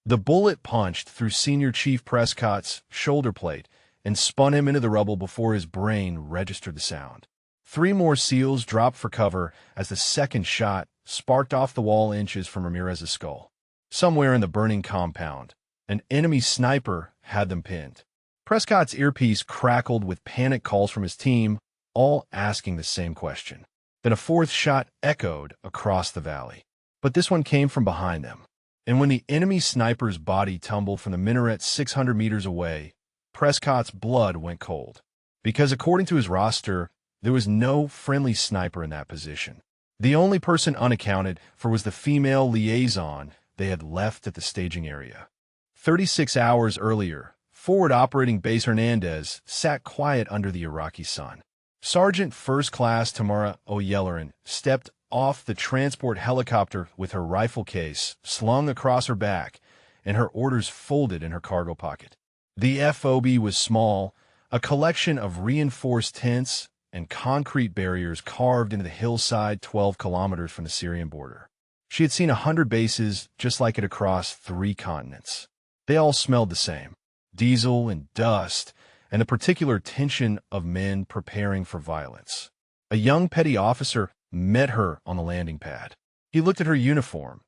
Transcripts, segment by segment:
The bullet punched through Senior Chief Prescott's shoulder plate and spun him into the rubble before his brain registered the sound. 3 more SEALs dropped for cover as the second shot sparked off the wall inches from Ramirez's skull. Somewhere in the burning compound, an enemy sniper had them pinned. Prescott's earpiece crackled with panic calls from his team, all asking the same question. Then a 4th shot echoed across the valley. But this one came from behind them. And when the enemy sniper's body tumbled from the minaret 600 meters away, Prescott's blood went cold. Because according to his roster, there was no friendly sniper in that position. The only person unaccounted for was the female liaison they had left at the staging area. 36 hours earlier, forward operating Base Hernandez sat quiet under the Iraqi sun. Sergeant First Class Tamara O'Yelleran stepped off the transport helicopter with her rifle case slung across her back and her orders folded in her cargo pocket. The FOB was small, a collection of reinforced tents and concrete barriers carved into the hillside 12 kilometers from the Syrian border. She had seen 100 bases just like it across 3 continents. They all smelled the same: diesel and dust, and the particular tension of men preparing for violence. A young petty officer met her on the landing pad. He looked at her uniform,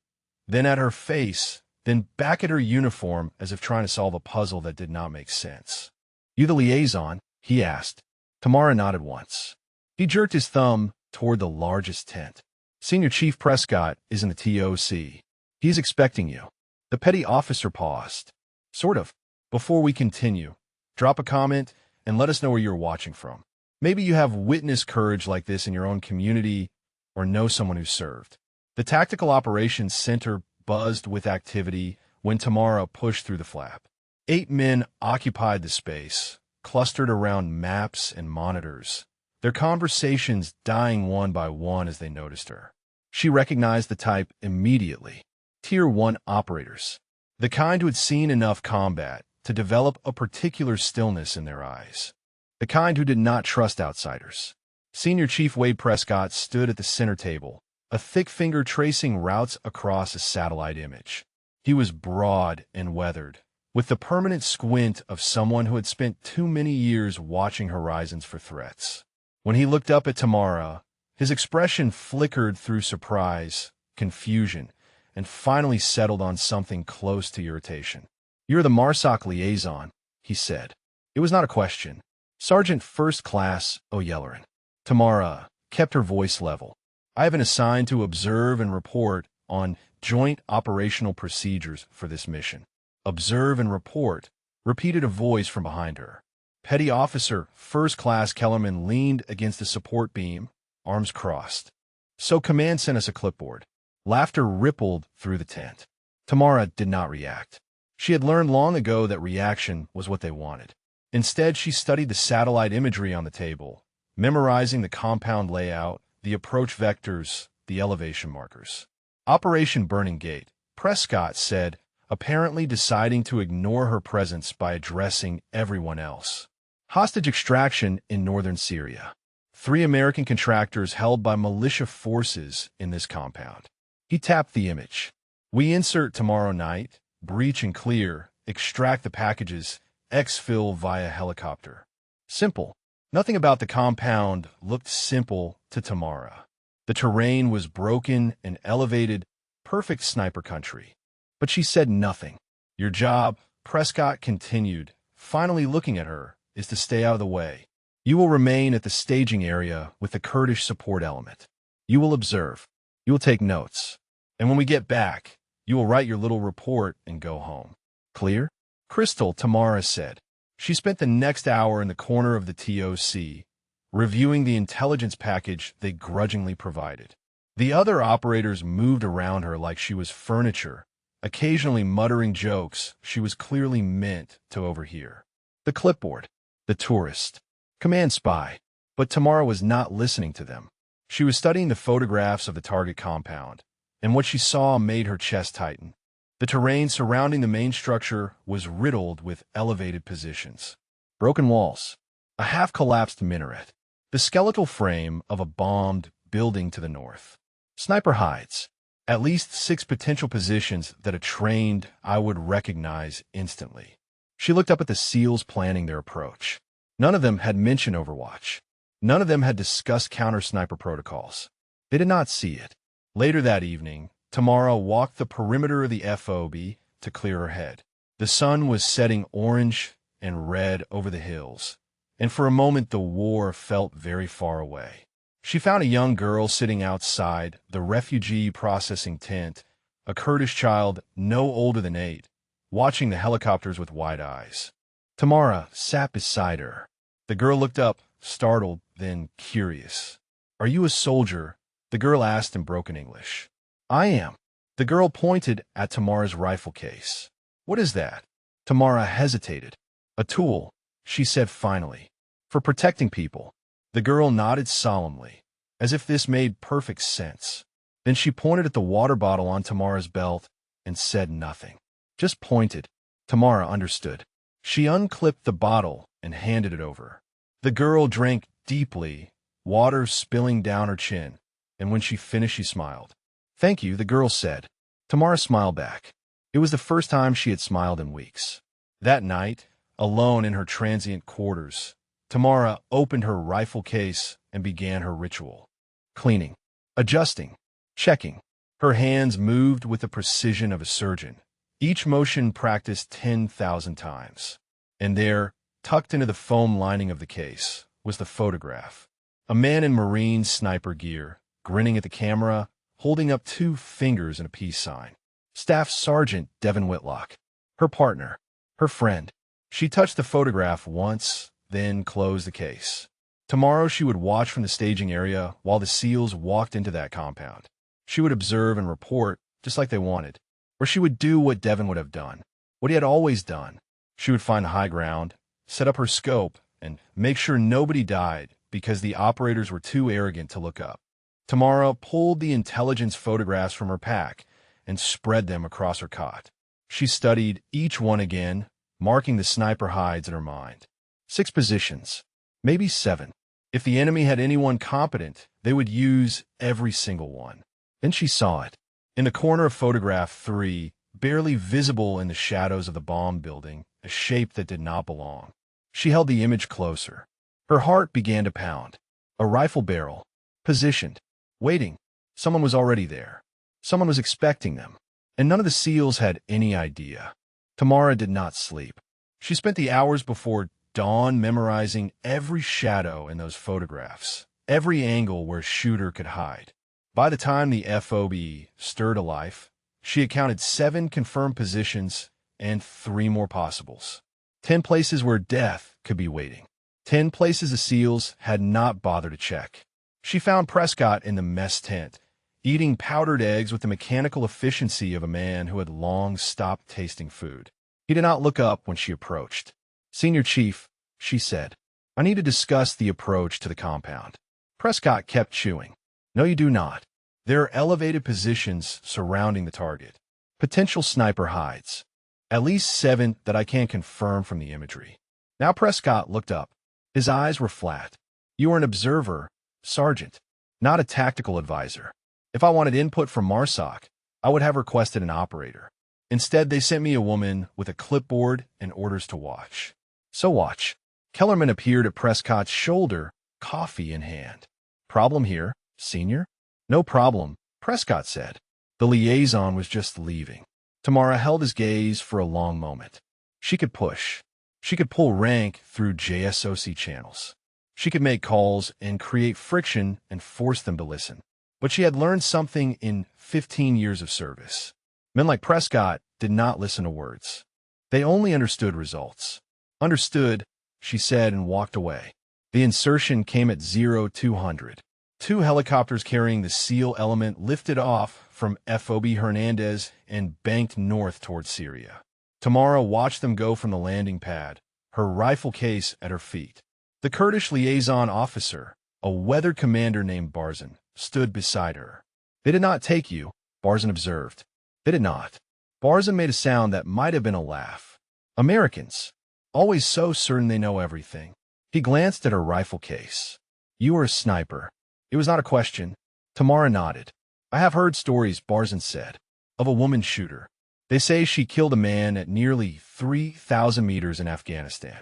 then at her face, then back at her uniform as if trying to solve a puzzle that did not make sense. "You the liaison?" he asked. Tamara nodded once. He jerked his thumb toward the largest tent. "Senior Chief Prescott is in the TOC. He's expecting you." The petty officer paused. "Sort of. Before we continue, drop a comment and let us know where you're watching from. Maybe you have witnessed courage like this in your own community or know someone who served." The Tactical Operations Center buzzed with activity when Tamara pushed through the flap. 8 men occupied the space, clustered around maps and monitors, their conversations dying one by one as they noticed her. She recognized the type immediately. Tier 1 operators, the kind who had seen enough combat to develop a particular stillness in their eyes, the kind who did not trust outsiders. Senior Chief Wade Prescott stood at the center table, a thick finger tracing routes across a satellite image. He was broad and weathered, with the permanent squint of someone who had spent too many years watching horizons for threats. When he looked up at Tamara, his expression flickered through surprise, confusion, and finally settled on something close to irritation. "You're the MARSOC liaison," he said. It was not a question. "Sergeant First Class O'Yelleran." Tamara kept her voice level. "I have been assigned to observe and report on joint operational procedures for this mission." "Observe and report," repeated a voice from behind her. Petty Officer First Class Kellerman leaned against the support beam, arms crossed. "So command sent us a clipboard." Laughter rippled through the tent. Tamara did not react. She had learned long ago that reaction was what they wanted. Instead, she studied the satellite imagery on the table, memorizing the compound layout, the approach vectors, the elevation markers. "Operation Burning Gate," Prescott said, apparently deciding to ignore her presence by addressing everyone else. "Hostage extraction in northern Syria. 3 American contractors held by militia forces in this compound." He tapped the image. "We insert tomorrow night, breach and clear, extract the packages, exfil via helicopter." Simple. Nothing about the compound looked simple to Tamara. The terrain was broken and elevated, perfect sniper country. But she said nothing. "Your job," Prescott continued, finally looking at her, "is to stay out of the way. You will remain at the staging area with the Kurdish support element. You will observe. You will take notes. And when we get back, you will write your little report and go home. Clear?" "Crystal," Tamara said. She spent the next hour in the corner of the TOC, reviewing the intelligence package they grudgingly provided. The other operators moved around her like she was furniture, occasionally muttering jokes she was clearly meant to overhear. The clipboard, the tourist, command spy. But Tamara was not listening to them. She was studying the photographs of the target compound, and what she saw made her chest tighten. The terrain surrounding the main structure was riddled with elevated positions. Broken walls, a half-collapsed minaret, the skeletal frame of a bombed building to the north. Sniper hides, At least 6 potential positions that a trained eye would recognize instantly. She looked up at the SEALs planning their approach. None of them had mentioned Overwatch. None of them had discussed counter-sniper protocols. They did not see it. Later that evening, Tamara walked the perimeter of the FOB to clear her head. The sun was setting orange and red over the hills, and for a moment the war felt very far away. She found a young girl sitting outside the refugee processing tent, a Kurdish child no older than 8, watching the helicopters with wide eyes. Tamara sat beside her. The girl looked up, startled, then curious. "Are you a soldier?" the girl asked in broken English. "I am." The girl pointed at Tamara's rifle case. "What is that?" Tamara hesitated. "A tool," she said finally. "For protecting people." The girl nodded solemnly, as if this made perfect sense. Then she pointed at the water bottle on Tamara's belt and said nothing. Just pointed. Tamara understood. She unclipped the bottle and handed it over. The girl drank deeply, water spilling down her chin, and when she finished she smiled. "Thank you," the girl said. Tamara smiled back. It was the first time she had smiled in weeks. That night, alone in her transient quarters, Tamara opened her rifle case and began her ritual. Cleaning, adjusting, checking. Her hands moved with the precision of a surgeon, each motion practiced 10,000 times. And there, tucked into the foam lining of the case, was the photograph. A man in Marine sniper gear, grinning at the camera, holding up 2 fingers in a peace sign. Staff Sergeant Devin Whitlock. Her partner. Her friend. She touched the photograph once, then closed the case. Tomorrow she would watch from the staging area while the SEALs walked into that compound. She would observe and report, just like they wanted. Or she would do what Devin would have done, what he had always done. She would find high ground, set up her scope, and make sure nobody died because the operators were too arrogant to look up. Tamara pulled the intelligence photographs from her pack and spread them across her cot. She studied each one again, marking the sniper hides in her mind. 6 positions, maybe 7. If the enemy had anyone competent, they would use every single one. Then she saw it. In the corner of photograph 3, barely visible in the shadows of the bomb building, a shape that did not belong. She held the image closer. Her heart began to pound. A rifle barrel, positioned, waiting. Someone was already there. Someone was expecting them. And none of the SEALs had any idea. Tamara did not sleep. She spent the hours before dawn memorizing every shadow in those photographs, every angle where a shooter could hide. By the time the FOB stirred to life, she had counted 7 confirmed positions and 3 more possibles. 10 places where death could be waiting. 10 places the SEALs had not bothered to check. She found Prescott in the mess tent, eating powdered eggs with the mechanical efficiency of a man who had long stopped tasting food. He did not look up when she approached. "Senior Chief," she said, "I need to discuss the approach to the compound." Prescott kept chewing. "No, you do not. There are elevated positions surrounding the target. Potential sniper hides. At least 7 that I can confirm from the imagery." Now Prescott looked up. His eyes were flat. "You are an observer, Sergeant, not a tactical advisor. If I wanted input from MARSOC, I would have requested an operator. Instead, they sent me a woman with a clipboard and orders to watch. So watch." Kellerman appeared at Prescott's shoulder, coffee in hand. "Problem here, Senior?" "No problem," Prescott said. The liaison was just leaving. Tamara held his gaze for a long moment. She could push. She could pull rank through JSOC channels. She could make calls and create friction and force them to listen. But she had learned something in 15 years of service. Men like Prescott did not listen to words. They only understood results. "Understood," she said and walked away. The insertion came at 0200. 2 helicopters carrying the SEAL element lifted off from FOB Hernandez and banked north toward Syria. Tamara watched them go from the landing pad, her rifle case at her feet. The Kurdish liaison officer, a weathered commander named Barzan, stood beside her. "They did not take you," Barzan observed. "They did not." Barzan made a sound that might have been a laugh. "Americans, always so certain they know everything." He glanced at her rifle case. "You are a sniper." It was not a question. Tamara nodded. I have heard stories, Barzan said, of a woman shooter. They say she killed a man at nearly 3,000 meters in Afghanistan.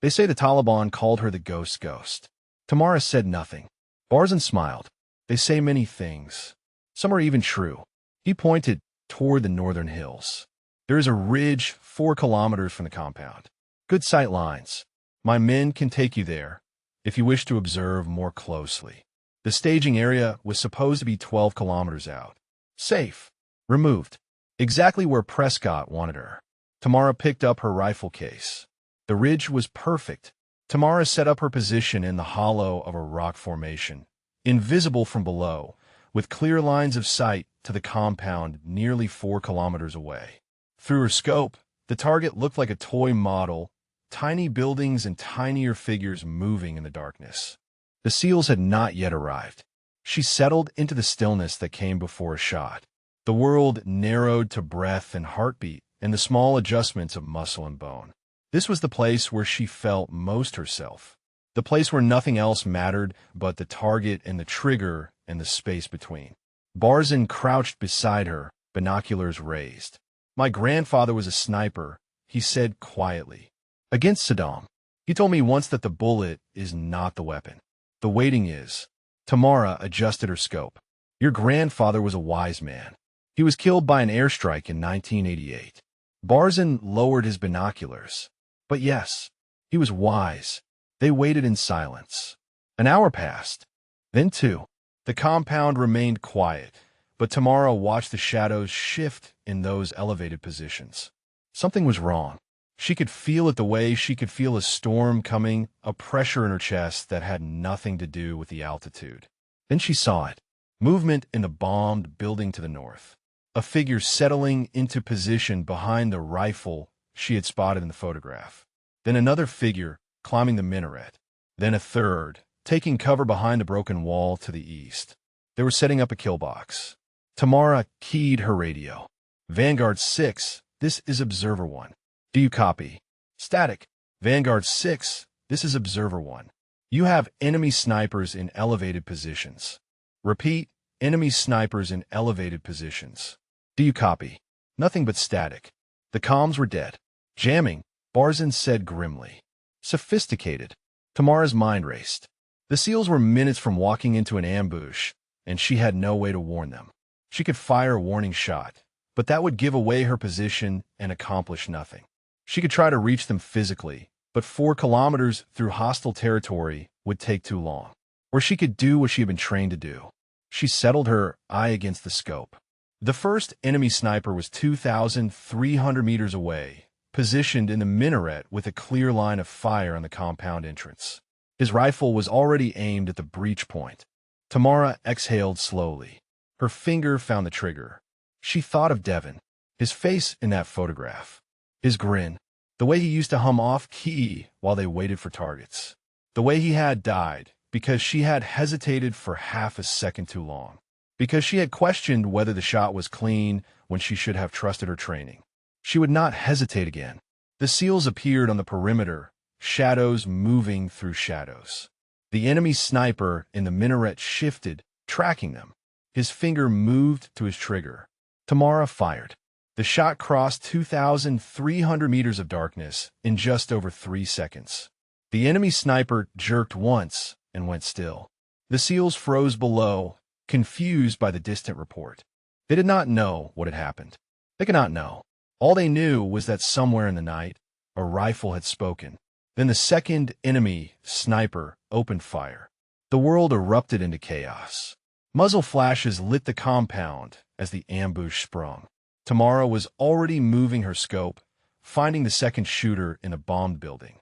They say the Taliban called her the Ghost. Tamara said nothing. Barzan smiled. They say many things. Some are even true. He pointed toward the northern hills. There is a ridge 4 kilometers from the compound. Good sight lines. My men can take you there, if you wish to observe more closely. The staging area was supposed to be 12 kilometers out. Safe. Removed. Exactly where Prescott wanted her. Tamara picked up her rifle case. The ridge was perfect. Tamara set up her position in the hollow of a rock formation, invisible from below, with clear lines of sight to the compound nearly 4 kilometers away. Through her scope, the target looked like a toy model, tiny buildings and tinier figures moving in the darkness. The SEALs had not yet arrived. She settled into the stillness that came before a shot. The world narrowed to breath and heartbeat and the small adjustments of muscle and bone. This was the place where she felt most herself. The place where nothing else mattered but the target and the trigger and the space between. Barzan crouched beside her, binoculars raised. My grandfather was a sniper, he said quietly. Against Saddam. He told me once that the bullet is not the weapon. The waiting is. Tamara adjusted her scope. Your grandfather was a wise man. He was killed by an airstrike in 1988. Barzan lowered his binoculars. But yes, he was wise. They waited in silence. An hour passed. Then 2. The compound remained quiet, but Tamara watched the shadows shift in those elevated positions. Something was wrong. She could feel it the way she could feel a storm coming, a pressure in her chest that had nothing to do with the altitude. Then she saw it. Movement in the bombed building to the north. A figure settling into position behind the rifle she had spotted in the photograph. Then another figure climbing the minaret. Then a third, taking cover behind a broken wall to the east. They were setting up a kill box. Tamara keyed her radio. Vanguard 6, this is Observer 1. Do you copy? Static. Vanguard 6, this is Observer 1. You have enemy snipers in elevated positions. Repeat, enemy snipers in elevated positions. Do you copy? Nothing but static. The comms were dead. Jamming, Barzan said grimly. Sophisticated. Tamara's mind raced. The SEALs were minutes from walking into an ambush, and she had no way to warn them. She could fire a warning shot, but that would give away her position and accomplish nothing. She could try to reach them physically, but 4 kilometers through hostile territory would take too long. Or she could do what she had been trained to do. She settled her eye against the scope. The first enemy sniper was 2,300 meters away, positioned in the minaret with a clear line of fire on the compound entrance. His rifle was already aimed at the breach point. Tamara exhaled slowly. Her finger found the trigger. She thought of Devon, his face in that photograph. His grin, the way he used to hum off-key while they waited for targets. The way he had died because she had hesitated for half a second too long. Because she had questioned whether the shot was clean when she should have trusted her training. She would not hesitate again. The SEALs appeared on the perimeter, shadows moving through shadows. The enemy sniper in the minaret shifted, tracking them. His finger moved to his trigger. Tamara fired. The shot crossed 2,300 meters of darkness in just over 3 seconds. The enemy sniper jerked once and went still. The SEALs froze below, confused by the distant report. They did not know what had happened. They could not know. All they knew was that somewhere in the night, a rifle had spoken. Then the second enemy sniper opened fire. The world erupted into chaos. Muzzle flashes lit the compound as the ambush sprung. Tamara was already moving her scope, finding the second shooter in a bombed building.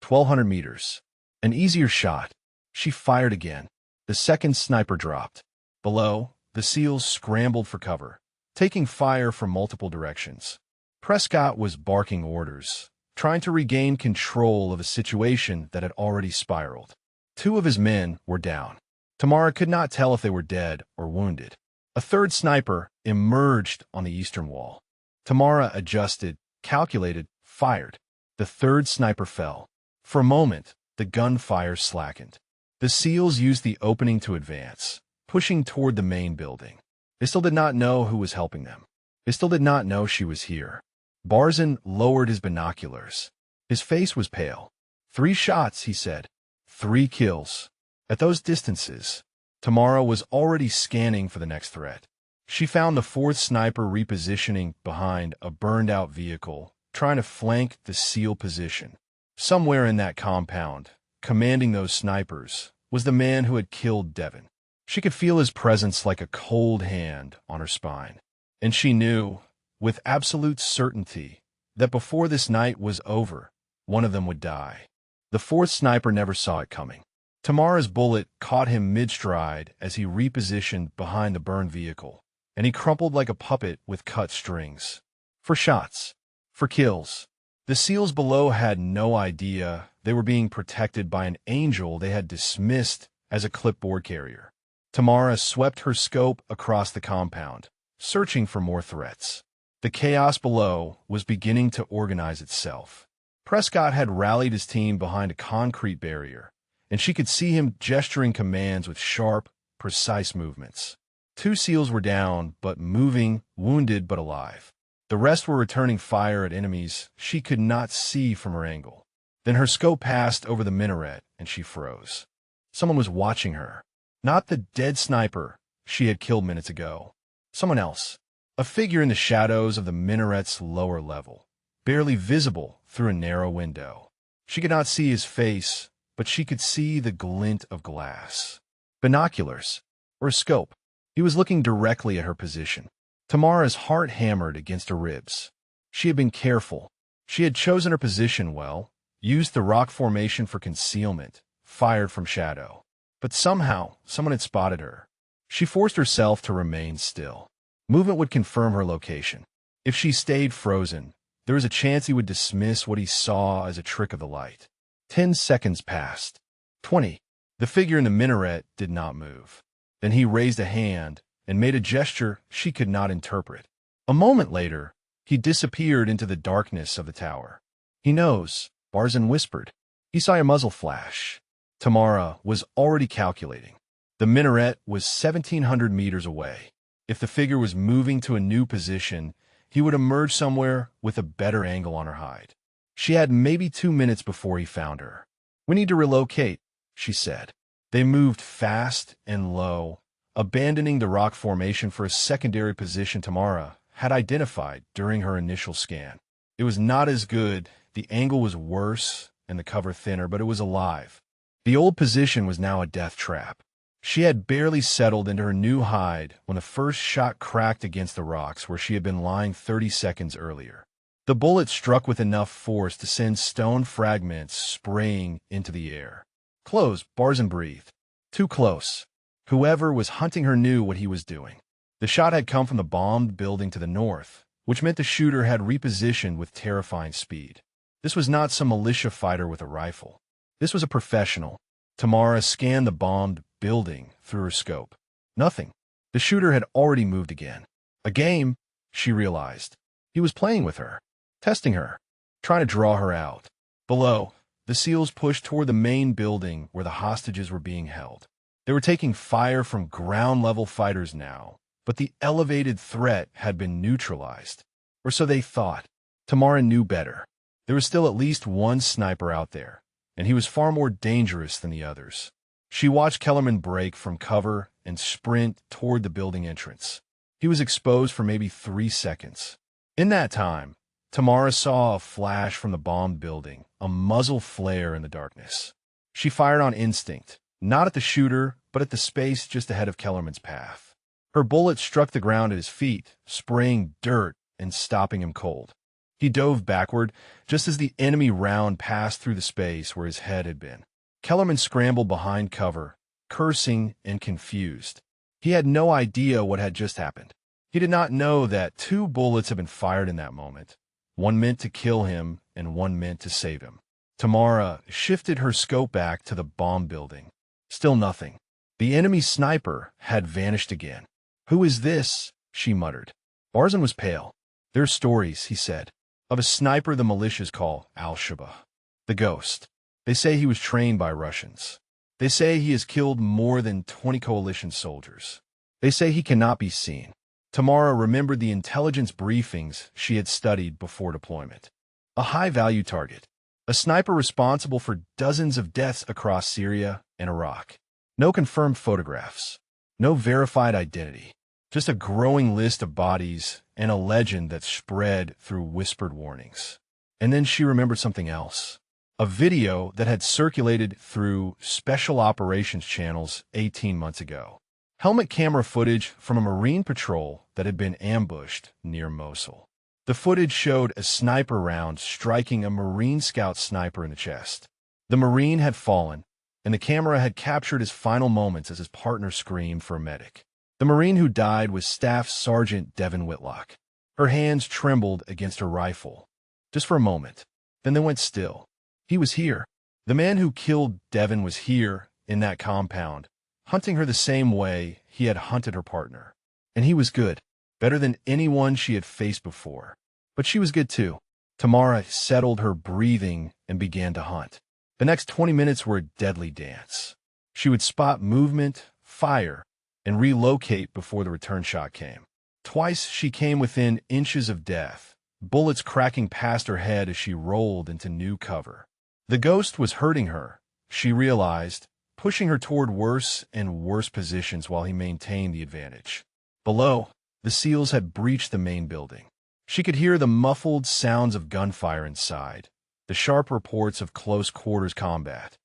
1,200 meters. An easier shot. She fired again. The second sniper dropped. Below, the SEALs scrambled for cover, taking fire from multiple directions. Prescott was barking orders, trying to regain control of a situation that had already spiraled. 2 of his men were down. Tamara could not tell if they were dead or wounded. A third sniper emerged on the eastern wall. Tamara adjusted, calculated, fired. The third sniper fell. For a moment, the gunfire slackened. The SEALs used the opening to advance, pushing toward the main building. They still did not know who was helping them. They still did not know she was here. Barzan lowered his binoculars. His face was pale. 3 shots, he said. 3 kills. At those distances, Tamara was already scanning for the next threat. She found the 4th sniper repositioning behind a burned-out vehicle, trying to flank the SEAL position. Somewhere in that compound, commanding those snipers, was the man who had killed Devon. She could feel his presence like a cold hand on her spine. And she knew, with absolute certainty, that before this night was over, one of them would die. The 4th sniper never saw it coming. Tamara's bullet caught him mid-stride as he repositioned behind the burned vehicle, and he crumpled like a puppet with cut strings. For shots. For kills. The SEALs below had no idea they were being protected by an angel they had dismissed as a clipboard carrier. Tamara swept her scope across the compound, searching for more threats. The chaos below was beginning to organize itself. Prescott had rallied his team behind a concrete barrier, and she could see him gesturing commands with sharp, precise movements. 2 SEALs were down, but moving, wounded but alive. The rest were returning fire at enemies she could not see from her angle. Then her scope passed over the minaret, and she froze. Someone was watching her. Not the dead sniper she had killed minutes ago. Someone else. A figure in the shadows of the minaret's lower level, barely visible through a narrow window. She could not see his face, but she could see the glint of glass. Binoculars, or a scope. He was looking directly at her position. Tamara's heart hammered against her ribs. She had been careful. She had chosen her position well, used the rock formation for concealment, fired from shadow. But somehow, someone had spotted her. She forced herself to remain still. Movement would confirm her location. If she stayed frozen, there was a chance he would dismiss what he saw as a trick of the light. 10 seconds passed. 20. The figure in the minaret did not move. Then he raised a hand and made a gesture she could not interpret. A moment later, he disappeared into the darkness of the tower. "He knows," Barzan whispered. He saw a muzzle flash. Tamara was already calculating. The minaret was 1,700 meters away. If the figure was moving to a new position, he would emerge somewhere with a better angle on her hide. She had maybe 2 minutes before he found her. "We need to relocate," she said. They moved fast and low, abandoning the rock formation for a secondary position Tamara had identified during her initial scan. It was not as good, the angle was worse, and the cover thinner, but it was alive. The old position was now a death trap. She had barely settled into her new hide when the first shot cracked against the rocks where she had been lying 30 seconds earlier. The bullet struck with enough force to send stone fragments spraying into the air. "Close," Barzan breathed. "Too close." Whoever was hunting her knew what he was doing. The shot had come from the bombed building to the north, which meant the shooter had repositioned with terrifying speed. This was not some militia fighter with a rifle. This was a professional. Tamara scanned the bombed building through her scope. Nothing. The shooter had already moved again. A game, she realized. He was playing with her, testing her, trying to draw her out. Below, the SEALs pushed toward the main building where the hostages were being held. They were taking fire from ground-level fighters now, but the elevated threat had been neutralized. Or so they thought. Tamara knew better. There was still at least one sniper out there, and he was far more dangerous than the others. She watched Kellerman break from cover and sprint toward the building entrance. He was exposed for maybe 3 seconds. In that time, Tamara saw a flash from the bombed building, a muzzle flare in the darkness. She fired on instinct, not at the shooter, but at the space just ahead of Kellerman's path. Her bullet struck the ground at his feet, spraying dirt and stopping him cold. He dove backward, just as the enemy round passed through the space where his head had been. Kellerman scrambled behind cover, cursing and confused. He had no idea what had just happened. He did not know that 2 bullets had been fired in that moment. One meant to kill him, and one meant to save him. Tamara shifted her scope back to the bomb building. Still nothing. The enemy sniper had vanished again. "Who is this?" she muttered. Barzan was pale. "There are stories," he said, "of a sniper the militias call Al-Shabaab. The Ghost. They say he was trained by Russians. They say he has killed more than 20 coalition soldiers. They say he cannot be seen. Tamara remembered the intelligence briefings she had studied before deployment. A high-value target. A sniper responsible for dozens of deaths across Syria and Iraq. No confirmed photographs. No verified identity. Just a growing list of bodies and a legend that spread through whispered warnings. And then she remembered something else. A video that had circulated through Special Operations channels 18 months ago. Helmet camera footage from a Marine patrol that had been ambushed near Mosul. The footage showed a sniper round striking a Marine scout sniper in the chest. The Marine had fallen, and the camera had captured his final moments as his partner screamed for a medic. The Marine who died was Staff Sergeant Devin Whitlock. Her hands trembled against her rifle. Just for a moment. Then they went still. He was here. The man who killed Devin was here, in that compound, hunting her the same way he had hunted her partner. And he was good. Better than anyone she had faced before. But she was good too. Tamara settled her breathing and began to hunt. The next 20 minutes were a deadly dance. She would spot movement, fire, and relocate before the return shot came. Twice she came within inches of death, bullets cracking past her head as she rolled into new cover. The ghost was hurting her, she realized, pushing her toward worse and worse positions while he maintained the advantage. Below, the SEALs had breached the main building. She could hear the muffled sounds of gunfire inside, the sharp reports of close-quarters combat.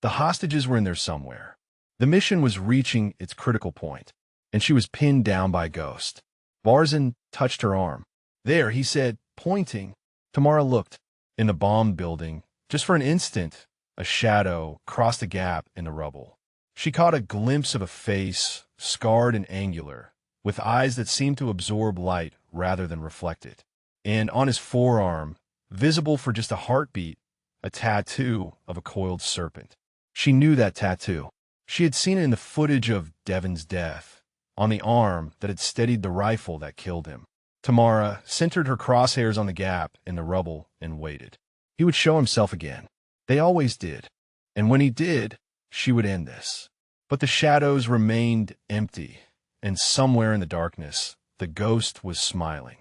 The hostages were in there somewhere. The mission was reaching its critical point, and she was pinned down by a ghost. Barzan touched her arm. There, he said, pointing. Tamara looked. In the bombed building, just for an instant, a shadow crossed a gap in the rubble. She caught a glimpse of a face, scarred and angular, with eyes that seemed to absorb light rather than reflect it. And on his forearm, visible for just a heartbeat, a tattoo of a coiled serpent. She knew that tattoo. She had seen it in the footage of Devin's death, on the arm that had steadied the rifle that killed him. Tamara centered her crosshairs on the gap in the rubble and waited. He would show himself again. They always did. And when he did, she would end this. But the shadows remained empty, and somewhere in the darkness, the ghost was smiling.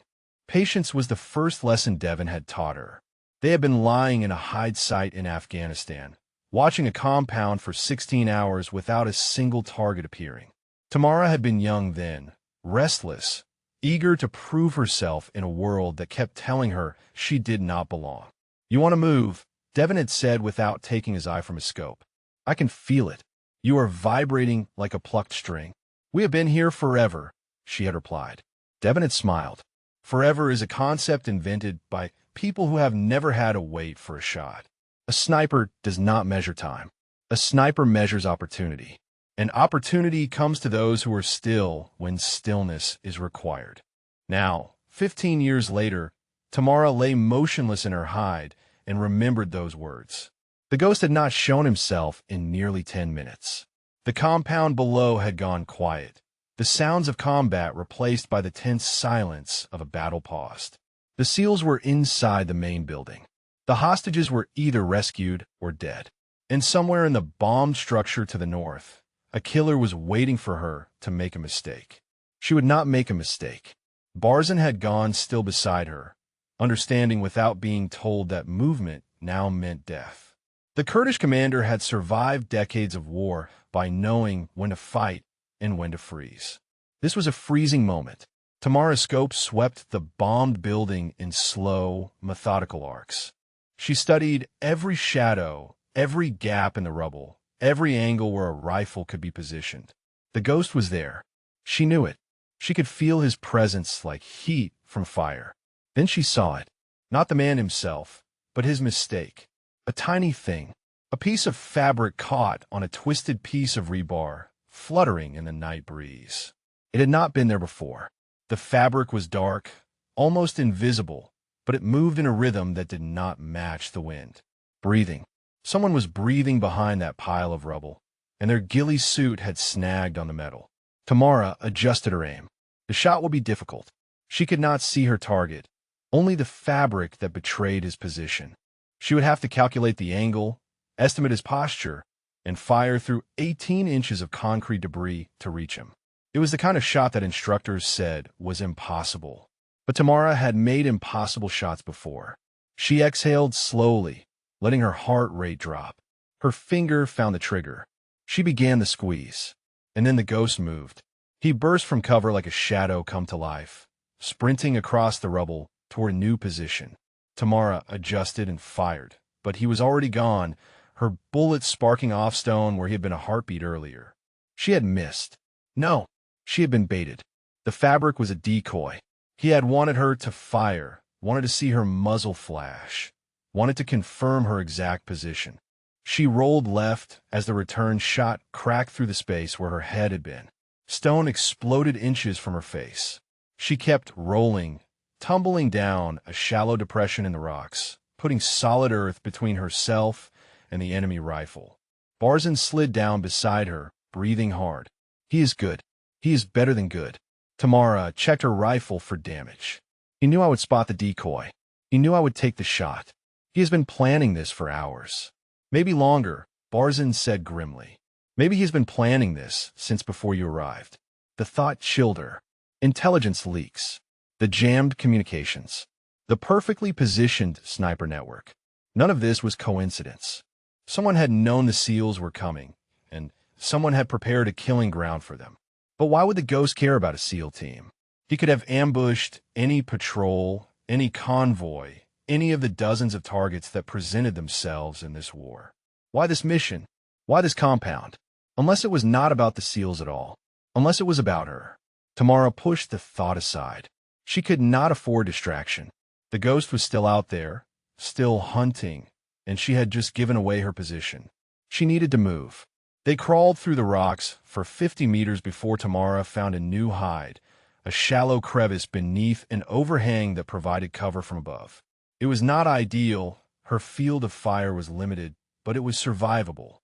Patience was the first lesson Devin had taught her. They had been lying in a hide site in Afghanistan, watching a compound for 16 hours without a single target appearing. Tamara had been young then, restless, eager to prove herself in a world that kept telling her she did not belong. You want to move, Devin had said without taking his eye from his scope. I can feel it. You are vibrating like a plucked string. We have been here forever, she had replied. Devin had smiled. Forever is a concept invented by people who have never had to wait for a shot. A sniper does not measure time. A sniper measures opportunity. And opportunity comes to those who are still when stillness is required. Now, 15 years later, Tamara lay motionless in her hide and remembered those words. The ghost had not shown himself in nearly 10 minutes. The compound below had gone quiet, the sounds of combat replaced by the tense silence of a battle paused. The SEALs were inside the main building. The hostages were either rescued or dead. And somewhere in the bombed structure to the north, a killer was waiting for her to make a mistake. She would not make a mistake. Barzan had gone still beside her, understanding without being told that movement now meant death. The Kurdish commander had survived decades of war by knowing when to fight and when to freeze. This was a freezing moment. Tamara's scope swept the bombed building in slow, methodical arcs. She studied every shadow, every gap in the rubble, every angle where a rifle could be positioned. The ghost was there. She knew it. She could feel his presence like heat from fire. Then she saw it. Not the man himself, but his mistake. A tiny thing. A piece of fabric caught on a twisted piece of rebar, fluttering in the night breeze. It had not been there before. The fabric was dark, almost invisible, but it moved in a rhythm that did not match the wind. Breathing. Someone was breathing behind that pile of rubble, and their ghillie suit had snagged on the metal. Tamara adjusted her aim. The shot would be difficult. She could not see her target, only the fabric that betrayed his position. She would have to calculate the angle, estimate his posture, and fire through 18 inches of concrete debris to reach him. It was the kind of shot that instructors said was impossible. But Tamara had made impossible shots before. She exhaled slowly, letting her heart rate drop. Her finger found the trigger. She began the squeeze. And then the ghost moved. He burst from cover like a shadow come to life, sprinting across the rubble toward a new position. Tamara adjusted and fired, but he was already gone, her bullet sparking off stone where he had been a heartbeat earlier. She had missed. No, she had been baited. The fabric was a decoy. He had wanted her to fire, wanted to see her muzzle flash, wanted to confirm her exact position. She rolled left as the return shot cracked through the space where her head had been. Stone exploded inches from her face. She kept rolling, tumbling down a shallow depression in the rocks, putting solid earth between herself and the enemy rifle. Barzin slid down beside her, breathing hard. He is good. He is better than good. Tamara checked her rifle for damage. He knew I would spot the decoy. He knew I would take the shot. He has been planning this for hours. Maybe longer, Barzin said grimly. Maybe he's been planning this since before you arrived. The thought chilled her. Intelligence leaks. The jammed communications. The perfectly positioned sniper network. None of this was coincidence. Someone had known the SEALs were coming, and someone had prepared a killing ground for them. But why would the ghost care about a SEAL team? He could have ambushed any patrol, any convoy, any of the dozens of targets that presented themselves in this war. Why this mission? Why this compound? Unless it was not about the SEALs at all. Unless it was about her. Tamara pushed the thought aside. She could not afford distraction. The ghost was still out there, still hunting, and she had just given away her position. She needed to move. They crawled through the rocks for 50 meters before Tamara found a new hide, a shallow crevice beneath an overhang that provided cover from above. It was not ideal, her field of fire was limited, but it was survivable.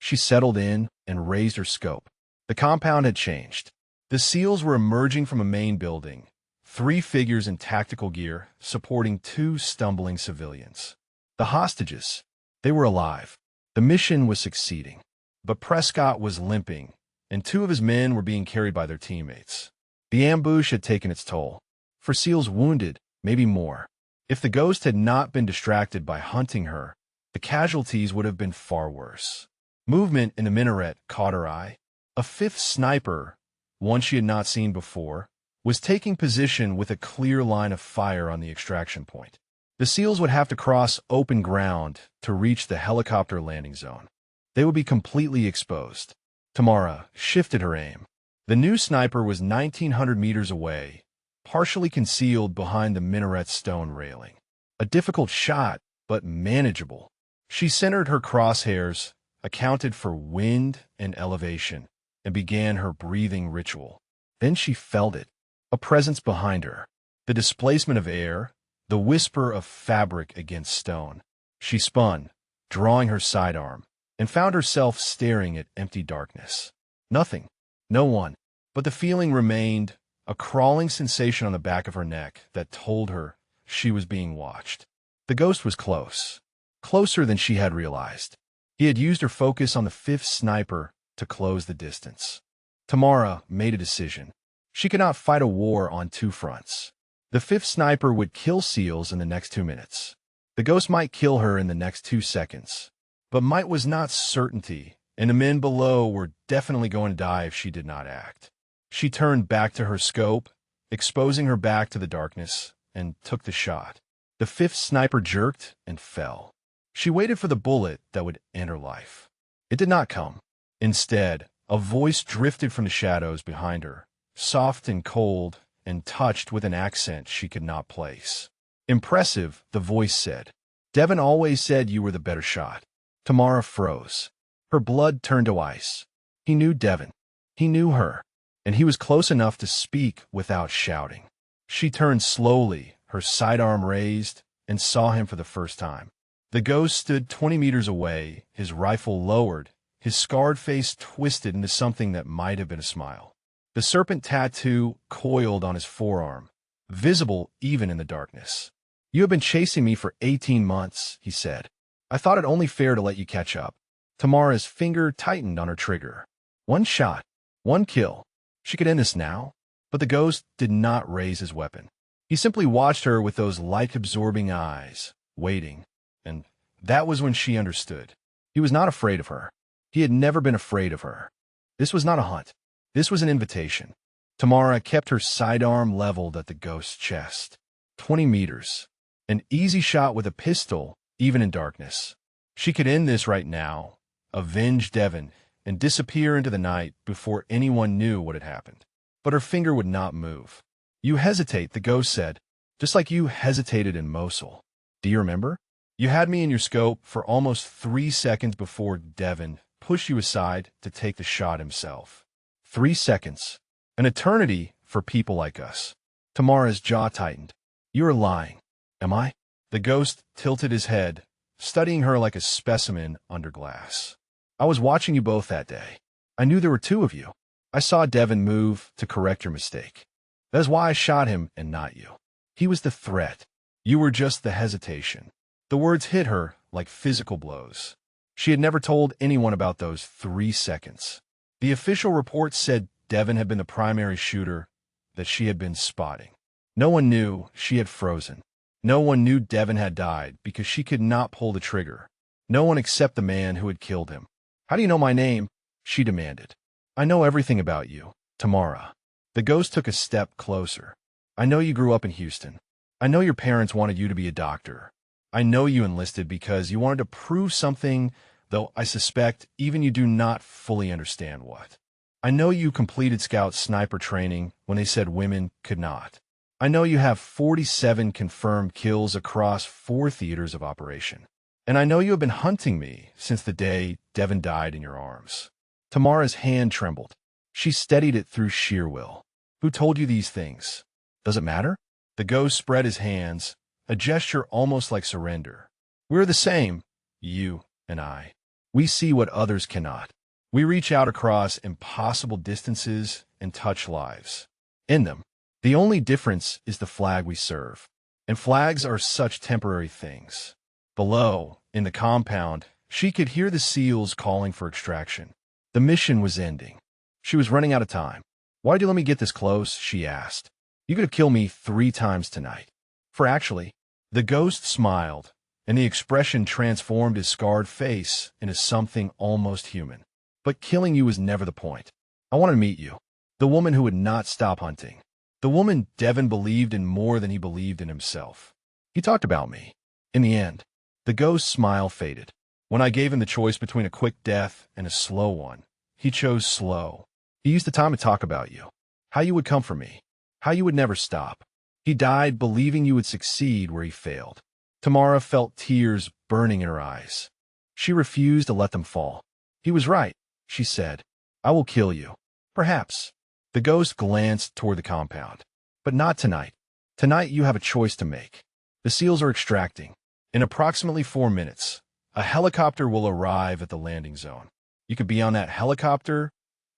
She settled in and raised her scope. The compound had changed. The SEALs were emerging from a main building, 3 figures in tactical gear supporting 2 stumbling civilians. The hostages, they were alive. The mission was succeeding. But Prescott was limping, and 2 of his men were being carried by their teammates. The ambush had taken its toll. For SEALs wounded, maybe more. If the ghost had not been distracted by hunting her, the casualties would have been far worse. Movement in the minaret caught her eye. A 5th sniper, one she had not seen before, was taking position with a clear line of fire on the extraction point. The SEALs would have to cross open ground to reach the helicopter landing zone. They would be completely exposed. Tamara shifted her aim. The new sniper was 1,900 meters away, partially concealed behind the minaret's stone railing. A difficult shot, but manageable. She centered her crosshairs, accounted for wind and elevation, and began her breathing ritual. Then she felt it, a presence behind her, the displacement of air, the whisper of fabric against stone. She spun, drawing her sidearm, and found herself staring at empty darkness. Nothing, no one, but the feeling remained, a crawling sensation on the back of her neck that told her she was being watched. The ghost was close, closer than she had realized. He had used her focus on the 5th sniper to close the distance. Tamara made a decision. She could not fight a war on 2 fronts. The 5th sniper would kill SEALs in the next 2 minutes. The ghost might kill her in the next 2 seconds. But might was not certainty, and the men below were definitely going to die if she did not act. She turned back to her scope, exposing her back to the darkness, and took the shot. The 5th sniper jerked and fell. She waited for the bullet that would end her life. It did not come. Instead, a voice drifted from the shadows behind her, soft and cold, and touched with an accent she could not place. Impressive, the voice said. Devin always said you were the better shot. Tamara froze. Her blood turned to ice. He knew Devin. He knew her. And he was close enough to speak without shouting. She turned slowly, her sidearm raised, and saw him for the first time. The ghost stood 20 meters away, his rifle lowered, his scarred face twisted into something that might have been a smile. The serpent tattoo coiled on his forearm, visible even in the darkness. You have been chasing me for 18 months, he said. I thought it only fair to let you catch up. Tamara's finger tightened on her trigger. 1 shot. 1 kill. She could end this now, but the ghost did not raise his weapon. He simply watched her with those light-absorbing eyes, waiting, and that was when she understood. He was not afraid of her. He had never been afraid of her. This was not a hunt. This was an invitation. Tamara kept her sidearm leveled at the ghost's chest. 20 meters. An easy shot with a pistol, even in darkness. She could end this right now, avenge Devon, and disappear into the night before anyone knew what had happened. But her finger would not move. You hesitate, the ghost said, just like you hesitated in Mosul. Do you remember? You had me in your scope for almost 3 seconds before Devon pushed you aside to take the shot himself. 3 seconds. An eternity for people like us. Tamara's jaw tightened. You are lying. Am I? The ghost tilted his head, studying her like a specimen under glass. I was watching you both that day. I knew there were 2 of you. I saw Devon move to correct your mistake. That is why I shot him and not you. He was the threat. You were just the hesitation. The words hit her like physical blows. She had never told anyone about those 3 seconds. The official report said Devon had been the primary shooter that she had been spotting. No one knew she had frozen. No one knew Devon had died because she could not pull the trigger. No one except the man who had killed him. How do you know my name? She demanded. I know everything about you, Tamara. The ghost took a step closer. I know you grew up in Houston. I know your parents wanted you to be a doctor. I know you enlisted because you wanted to prove something, though I suspect even you do not fully understand what. I know you completed Scout sniper training when they said women could not. I know you have 47 confirmed kills across 4 theaters of operation. And I know you have been hunting me since the day Devon died in your arms. Tamara's hand trembled. She steadied it through sheer will. Who told you these things? Does it matter? The ghost spread his hands, a gesture almost like surrender. We're the same, you and I. We see what others cannot. We reach out across impossible distances and touch lives. In them, the only difference is the flag we serve. And flags are such temporary things. Below, in the compound, she could hear the SEALs calling for extraction. The mission was ending. She was running out of time. Why'd you let me get this close? She asked. You could have killed me 3 times tonight. For actually, the ghost smiled, and the expression transformed his scarred face into something almost human. But killing you was never the point. I wanted to meet you, the woman who would not stop hunting. The woman Devon believed in more than he believed in himself. He talked about me. In the end, the ghost's smile faded. When I gave him the choice between a quick death and a slow one, he chose slow. He used the time to talk about you, how you would come for me, how you would never stop. He died believing you would succeed where he failed. Tamara felt tears burning in her eyes. She refused to let them fall. He was right, she said. I will kill you. Perhaps. The ghost glanced toward the compound. But not tonight. Tonight you have a choice to make. The SEALs are extracting. In approximately 4 minutes, a helicopter will arrive at the landing zone. You could be on that helicopter,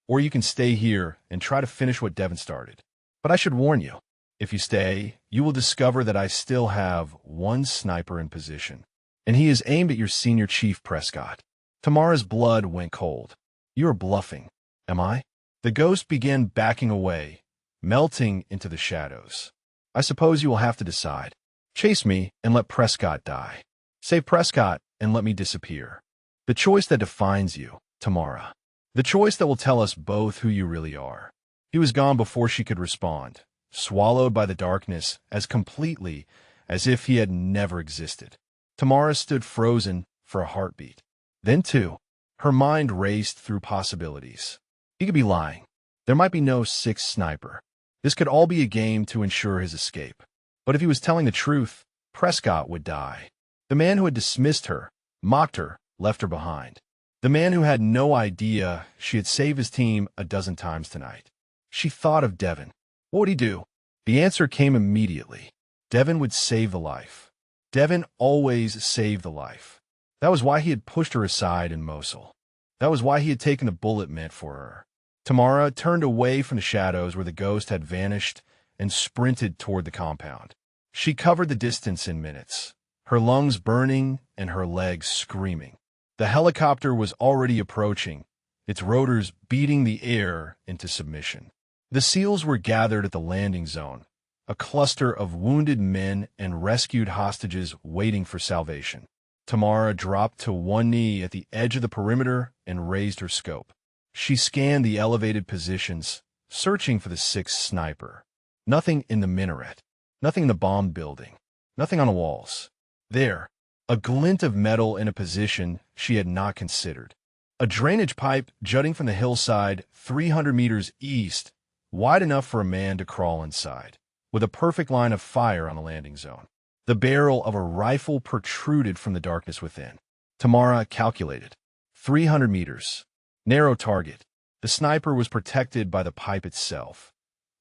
or you can stay here and try to finish what Devon started. But I should warn you, if you stay, you will discover that I still have 1 sniper in position, and he is aimed at your senior chief, Prescott. Tamara's blood went cold. You are bluffing, am I? The ghost began backing away, melting into the shadows. I suppose you will have to decide. Chase me and let Prescott die. Save Prescott and let me disappear. The choice that defines you, Tamara. The choice that will tell us both who you really are. He was gone before she could respond, swallowed by the darkness as completely as if he had never existed. Tamara stood frozen for a heartbeat. Then, too, her mind raced through possibilities. He could be lying. There might be no 6th sniper. This could all be a game to ensure his escape. But if he was telling the truth, Prescott would die. The man who had dismissed her, mocked her, left her behind. The man who had no idea she had saved his team a dozen times tonight. She thought of Devon. What would he do? The answer came immediately. Devon would save the life. Devon always saved the life. That was why he had pushed her aside in Mosul. That was why he had taken the bullet meant for her. Tamara turned away from the shadows where the ghost had vanished and sprinted toward the compound. She covered the distance in minutes, her lungs burning and her legs screaming. The helicopter was already approaching, its rotors beating the air into submission. The SEALs were gathered at the landing zone, a cluster of wounded men and rescued hostages waiting for salvation. Tamara dropped to one knee at the edge of the perimeter and raised her scope. She scanned the elevated positions, searching for the sixth sniper. Nothing in the minaret, nothing in the bomb building, nothing on the walls. There, a glint of metal in a position she had not considered. A drainage pipe jutting from the hillside 300 meters east, wide enough for a man to crawl inside, with a perfect line of fire on the landing zone. The barrel of a rifle protruded from the darkness within. Tamara calculated. 300 meters. Narrow target. The sniper was protected by the pipe itself.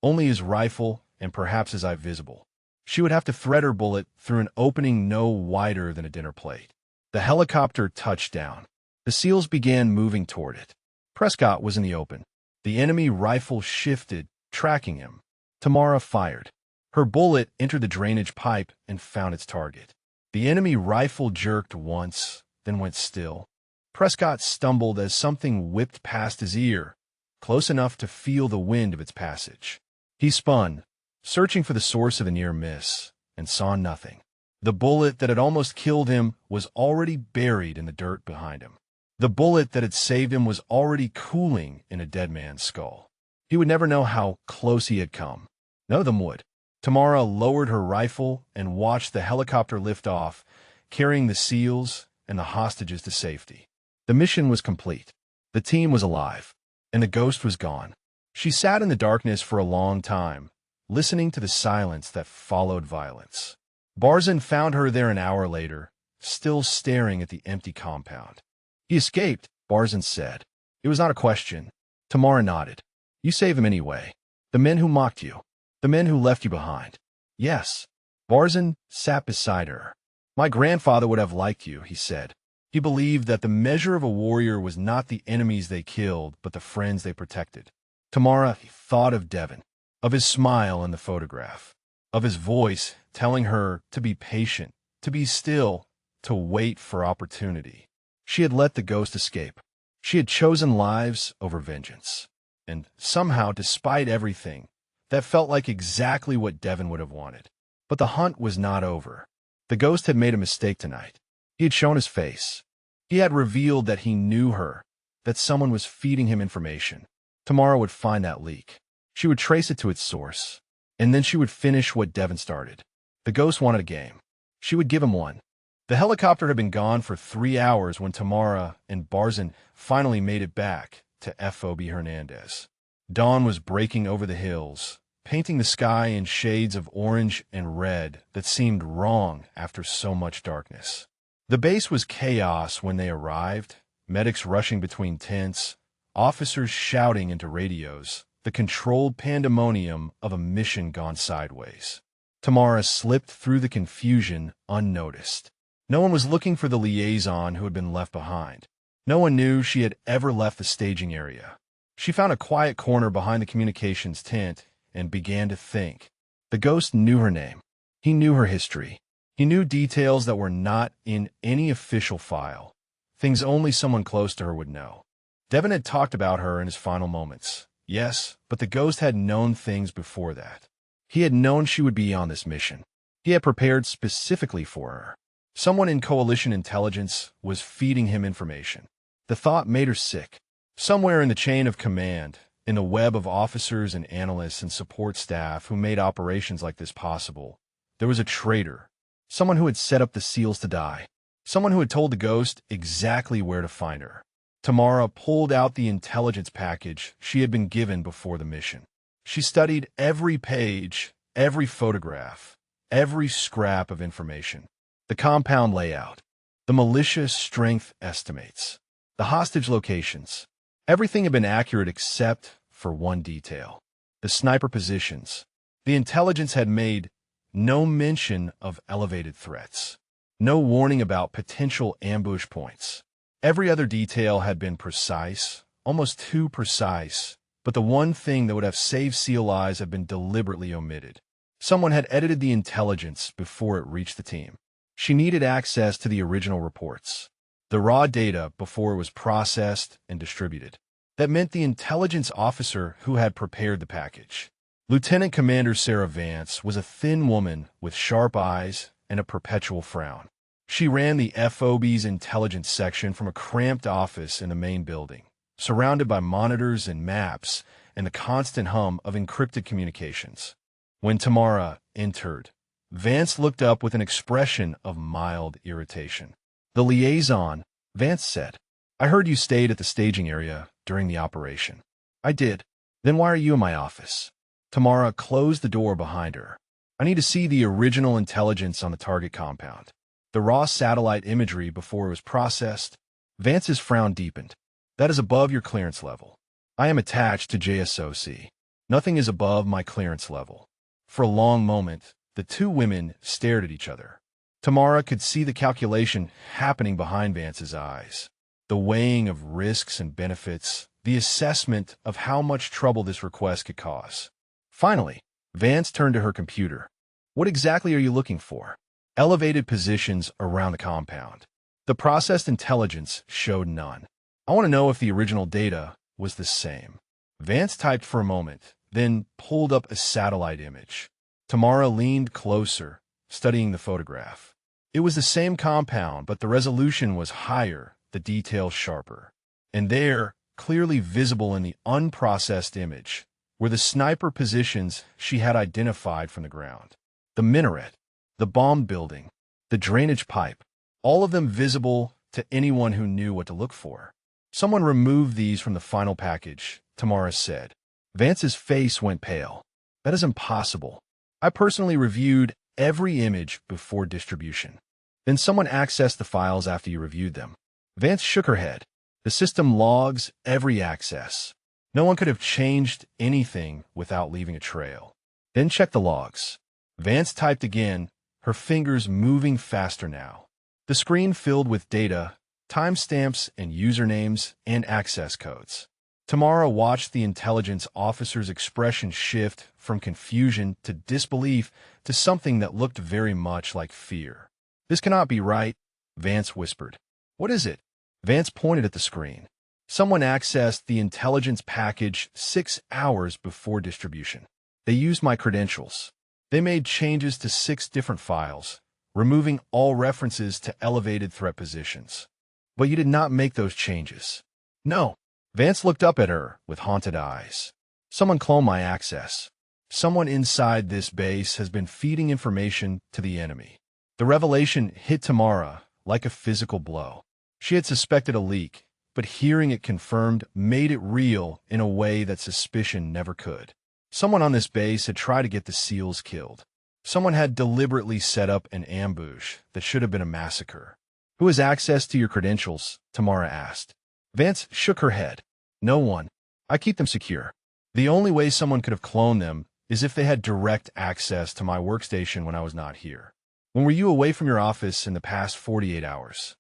Only his rifle and perhaps his eye visible. She would have to thread her bullet through an opening no wider than a dinner plate. The helicopter touched down. The SEALs began moving toward it. Prescott was in the open. The enemy rifle shifted, tracking him. Tamara fired. Her bullet entered the drainage pipe and found its target. The enemy rifle jerked once, then went still. Prescott stumbled as something whipped past his ear, close enough to feel the wind of its passage. He spun, searching for the source of the near miss, and saw nothing. The bullet that had almost killed him was already buried in the dirt behind him. The bullet that had saved him was already cooling in a dead man's skull. He would never know how close he had come. None of them would. Tamara lowered her rifle and watched the helicopter lift off, carrying the SEALs and the hostages to safety. The mission was complete. The team was alive, and the ghost was gone. She sat in the darkness for a long time, listening to the silence that followed violence. Barzan found her there an hour later, still staring at the empty compound. He escaped, Barzan said. It was not a question. Tamara nodded. You saved him anyway. The men who mocked you. The men who left you behind. Yes. Barzan sat beside her. My grandfather would have liked you, he said. He believed that the measure of a warrior was not the enemies they killed, but the friends they protected. Tamara thought of Devon, of his smile in the photograph, of his voice telling her to be patient, to be still, to wait for opportunity. She had let the ghost escape. She had chosen lives over vengeance. And somehow, despite everything, that felt like exactly what Devon would have wanted. But the hunt was not over. The ghost had made a mistake tonight. He had shown his face. He had revealed that he knew her, that someone was feeding him information. Tamara would find that leak. She would trace it to its source. And then she would finish what Devon started. The ghost wanted a game. She would give him one. The helicopter had been gone for 3 hours when Tamara and Barzan finally made it back to FOB Hernandez. Dawn was breaking over the hills, painting the sky in shades of orange and red that seemed wrong after so much darkness. The base was chaos when they arrived, medics rushing between tents, officers shouting into radios, the controlled pandemonium of a mission gone sideways. Tamara slipped through the confusion unnoticed. No one was looking for the liaison who had been left behind. No one knew she had ever left the staging area. She found a quiet corner behind the communications tent and began to think. The ghost knew her name. He knew her history. He knew details that were not in any official file, things only someone close to her would know. Devon had talked about her in his final moments. Yes, but the ghost had known things before that. He had known she would be on this mission. He had prepared specifically for her. Someone in coalition intelligence was feeding him information. The thought made her sick. Somewhere in the chain of command, in the web of officers and analysts and support staff who made operations like this possible, there was a traitor, someone who had set up the SEALs to die, someone who had told the ghost exactly where to find her. Tamara pulled out the intelligence package she had been given before the mission. She studied every page, every photograph, every scrap of information. The compound layout, the militia strength estimates, the hostage locations. Everything had been accurate except for one detail. The sniper positions. The intelligence had made no mention of elevated threats. No warning about potential ambush points. Every other detail had been precise, almost too precise, but the one thing that would have saved SEAL lives had been deliberately omitted. Someone had edited the intelligence before it reached the team. She needed access to the original reports, the raw data before it was processed and distributed. That meant the intelligence officer who had prepared the package. Lieutenant Commander Sarah Vance was a thin woman with sharp eyes and a perpetual frown. She ran the FOB's intelligence section from a cramped office in the main building, surrounded by monitors and maps and the constant hum of encrypted communications. When Tamara entered, Vance looked up with an expression of mild irritation. "The liaison," Vance said. "I heard you stayed at the staging area during the operation." "I did." "Then why are you in my office?" Tamara closed the door behind her. "I need to see the original intelligence on the target compound. The raw satellite imagery before it was processed." Vance's frown deepened. "That is above your clearance level. I am attached to JSOC. Nothing is above my clearance level." For a long moment, the two women stared at each other. Tamara could see the calculation happening behind Vance's eyes. The weighing of risks and benefits, the assessment of how much trouble this request could cause. Finally, Vance turned to her computer. "What exactly are you looking for?" "Elevated positions around the compound." The processed intelligence showed none. "I want to know if the original data was the same." Vance typed for a moment, then pulled up a satellite image. Tamara leaned closer, studying the photograph. It was the same compound, but the resolution was higher, the details sharper. And there, clearly visible in the unprocessed image, were the sniper positions she had identified from the ground. The minaret, the bomb building, the drainage pipe, all of them visible to anyone who knew what to look for. "Someone removed these from the final package," Tamara said. Vance's face went pale. "That is impossible. I personally reviewed every image before distribution." "Then someone accessed the files after you reviewed them." Vance shook her head. "The system logs every access. No one could have changed anything without leaving a trail." "Then check the logs." Vance typed again, her fingers moving faster now. The screen filled with data, timestamps and usernames and access codes. Tamara watched the intelligence officer's expression shift from confusion to disbelief to something that looked very much like fear. "This cannot be right," Vance whispered. "What is it?" Vance pointed at the screen. "Someone accessed the intelligence package 6 hours before distribution. They used my credentials. They made changes to 6 different files, removing all references to elevated threat positions. But you did not make those changes." "No." Vance looked up at her with haunted eyes. "Someone cloned my access. Someone inside this base has been feeding information to the enemy." The revelation hit Tamara like a physical blow. She had suspected a leak, but hearing it confirmed made it real in a way that suspicion never could. Someone on this base had tried to get the SEALs killed. Someone had deliberately set up an ambush that should have been a massacre. "Who has access to your credentials?" Tamara asked. Vance shook her head. "No one. I keep them secure. The only way someone could have cloned them is if they had direct access to my workstation when I was not here." "When were you away from your office in the past 48 hours?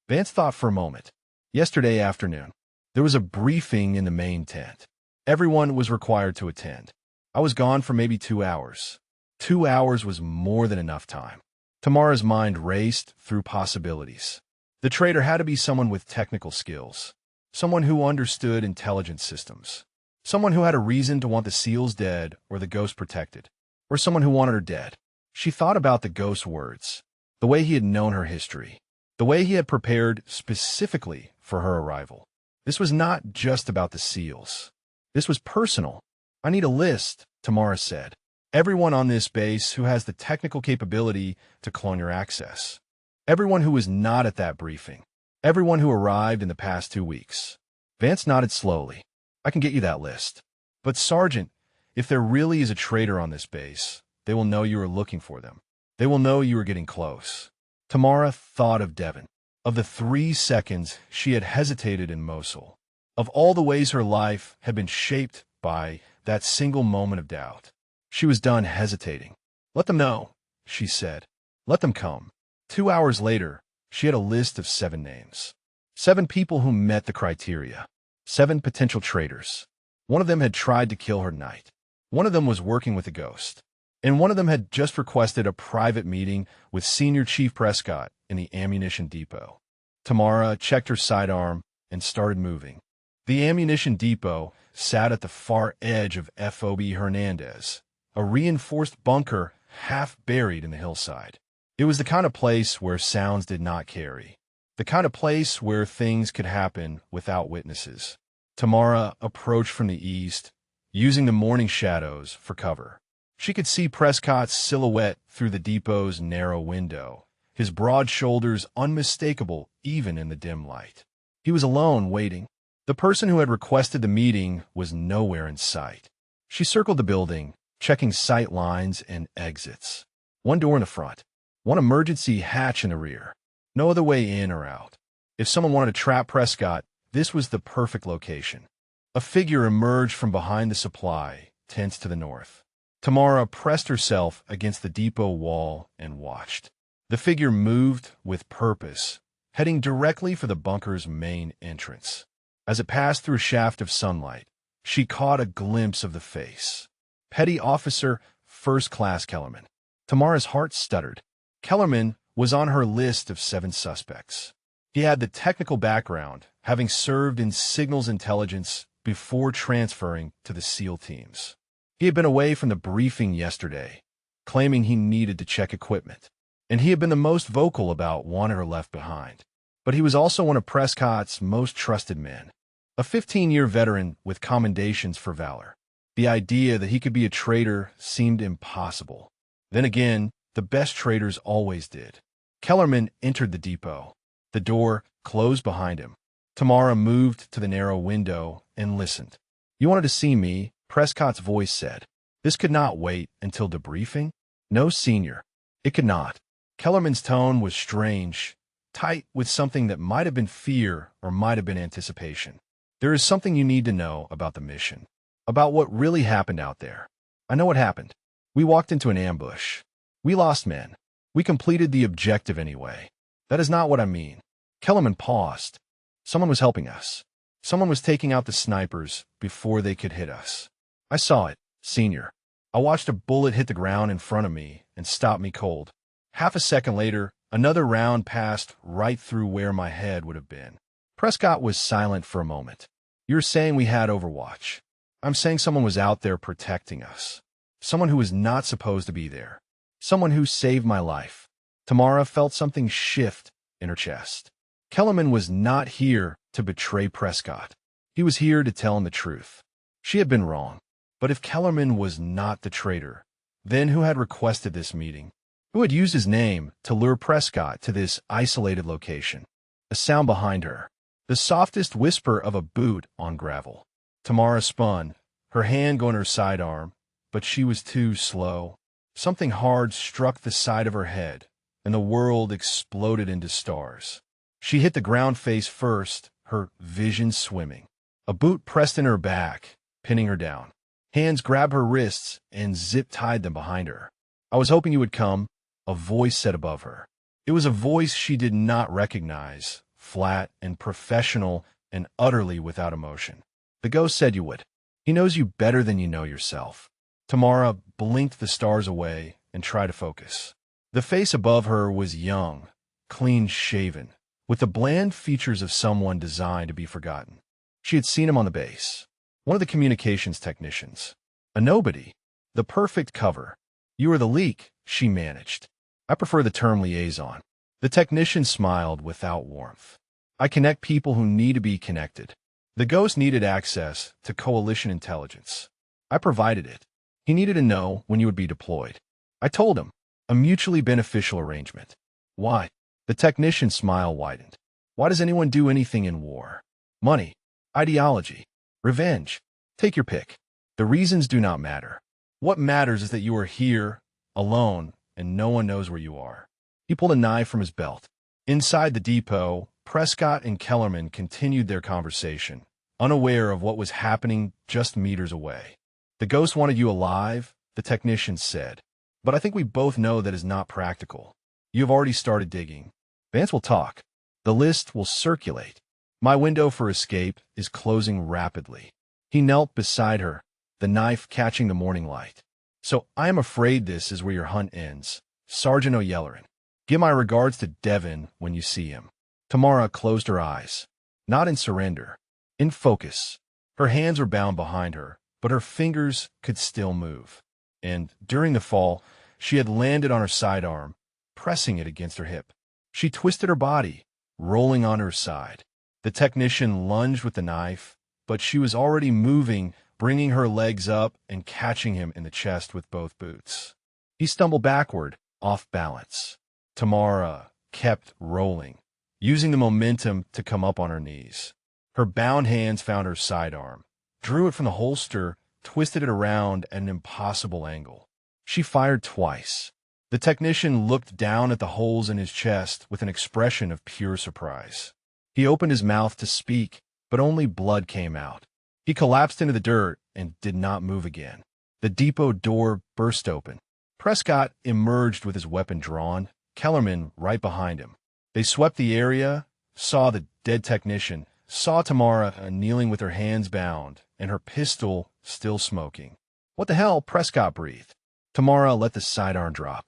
Vance thought for a moment. "Yesterday afternoon. There was a briefing in the main tent. Everyone was required to attend. I was gone for maybe 2 hours. 2 hours was more than enough time." Tamara's mind raced through possibilities. The traitor had to be someone with technical skills, someone who understood intelligence systems, someone who had a reason to want the SEALs dead or the ghost protected, or someone who wanted her dead. She thought about the ghost's words, the way he had known her history, the way he had prepared specifically for her arrival. This was not just about the SEALs. This was personal. "I need a list," Tamara said. "Everyone on this base who has the technical capability to clone your access. Everyone who was not at that briefing. Everyone who arrived in the past 2 weeks." Vance nodded slowly. "I can get you that list. But Sergeant, if there really is a traitor on this base, they will know you are looking for them. They will know you are getting close." Tamara thought of Devon, of the 3 seconds she had hesitated in Mosul, of all the ways her life had been shaped by that single moment of doubt. She was done hesitating. "Let them know," she said. "Let them come." 2 hours later, she had a list of 7 names. 7 people who met the criteria. 7 potential traitors. One of them had tried to kill her tonight. One of them was working with a ghost. And one of them had just requested a private meeting with Senior Chief Prescott in the ammunition depot. Tamara checked her sidearm and started moving. The ammunition depot sat at the far edge of FOB Hernandez, a reinforced bunker half buried in the hillside. It was the kind of place where sounds did not carry, the kind of place where things could happen without witnesses. Tamara approached from the east, using the morning shadows for cover. She could see Prescott's silhouette through the depot's narrow window, his broad shoulders unmistakable even in the dim light. He was alone, waiting. The person who had requested the meeting was nowhere in sight. She circled the building, checking sight lines and exits. One door in the front, one emergency hatch in the rear. No other way in or out. If someone wanted to trap Prescott, this was the perfect location. A figure emerged from behind the supply tents to the north. Tamara pressed herself against the depot wall and watched. The figure moved with purpose, heading directly for the bunker's main entrance. As it passed through a shaft of sunlight, she caught a glimpse of the face. Petty Officer First Class Kellerman. Tamara's heart stuttered. Kellerman was on her list of 7 suspects. He had the technical background, having served in signals intelligence before transferring to the SEAL teams. He had been away from the briefing yesterday, claiming he needed to check equipment, and he had been the most vocal about wanting her left behind. But he was also one of Prescott's most trusted men, a 15-year veteran with commendations for valor. The idea that he could be a traitor seemed impossible. Then again, the best traitors always did. Kellerman entered the depot. The door closed behind him. Tamara moved to the narrow window and listened. "You wanted to see me," Prescott's voice said. "This could not wait until debriefing?" "No, Senior. It could not." Kellerman's tone was strange, tight with something that might have been fear or might have been anticipation. "There is something you need to know about the mission, about what really happened out there." "I know what happened. We walked into an ambush. We lost men. We completed the objective anyway." "That is not what I mean." Kellerman paused. "Someone was helping us. Someone was taking out the snipers before they could hit us. I saw it, Senior. I watched a bullet hit the ground in front of me and stop me cold. Half a second later, another round passed right through where my head would have been." Prescott was silent for a moment. "You're saying we had Overwatch. I'm saying someone was out there protecting us. Someone who was not supposed to be there. Someone who saved my life." Tamara felt something shift in her chest. Kellerman was not here to betray Prescott. He was here to tell him the truth. She had been wrong. But if Kellerman was not the traitor, then who had requested this meeting? Who had used his name to lure Prescott to this isolated location? A sound behind her. The softest whisper of a boot on gravel. Tamara spun, her hand going to her sidearm, but she was too slow. Something hard struck the side of her head, and the world exploded into stars. She hit the ground face first, her vision swimming. A boot pressed in her back, pinning her down. Hands grabbed her wrists and zip-tied them behind her. "I was hoping you would come," a voice said above her. It was a voice she did not recognize, flat and professional and utterly without emotion. "The ghost said you would. He knows you better than you know yourself." Tamara blinked the stars away and tried to focus. The face above her was young, clean-shaven, with the bland features of someone designed to be forgotten. She had seen him on the base. One of the communications technicians. A nobody. The perfect cover. "You are the leak," she managed. "I prefer the term liaison." The technician smiled without warmth. "I connect people who need to be connected." The ghost needed access to coalition intelligence. I provided it. He needed to know when you would be deployed. I told him. A mutually beneficial arrangement. "Why?" The technician's smile widened. "Why does anyone do anything in war? Money, ideology, revenge. Take your pick. The reasons do not matter. What matters is that you are here, alone, and no one knows where you are." He pulled a knife from his belt. Inside the depot, Prescott and Kellerman continued their conversation, unaware of what was happening just meters away. "The ghost wanted you alive," the technician said. "But I think we both know that is not practical. You have already started digging. Vance will talk. The list will circulate. My window for escape is closing rapidly." He knelt beside her, the knife catching the morning light. "So I am afraid this is where your hunt ends, Sergeant O'Yellerin. Give my regards to Devin when you see him." Tamara closed her eyes. "Not in surrender. In focus. Her hands were bound behind her, but her fingers could still move. And during the fall, she had landed on her sidearm, pressing it against her hip. She twisted her body, rolling on her side. The technician lunged with the knife, but she was already moving, bringing her legs up and catching him in the chest with both boots. He stumbled backward, off balance. Tamara kept rolling, using the momentum to come up on her knees. Her bound hands found her sidearm, drew it from the holster, twisted it around at an impossible angle. She fired twice. The technician looked down at the holes in his chest with an expression of pure surprise. He opened his mouth to speak, but only blood came out. He collapsed into the dirt and did not move again. The depot door burst open. Prescott emerged with his weapon drawn, Kellerman right behind him. They swept the area, saw the dead technician, saw Tamara kneeling with her hands bound and her pistol still smoking. "What the hell?" Prescott breathed. Tamara let the sidearm drop.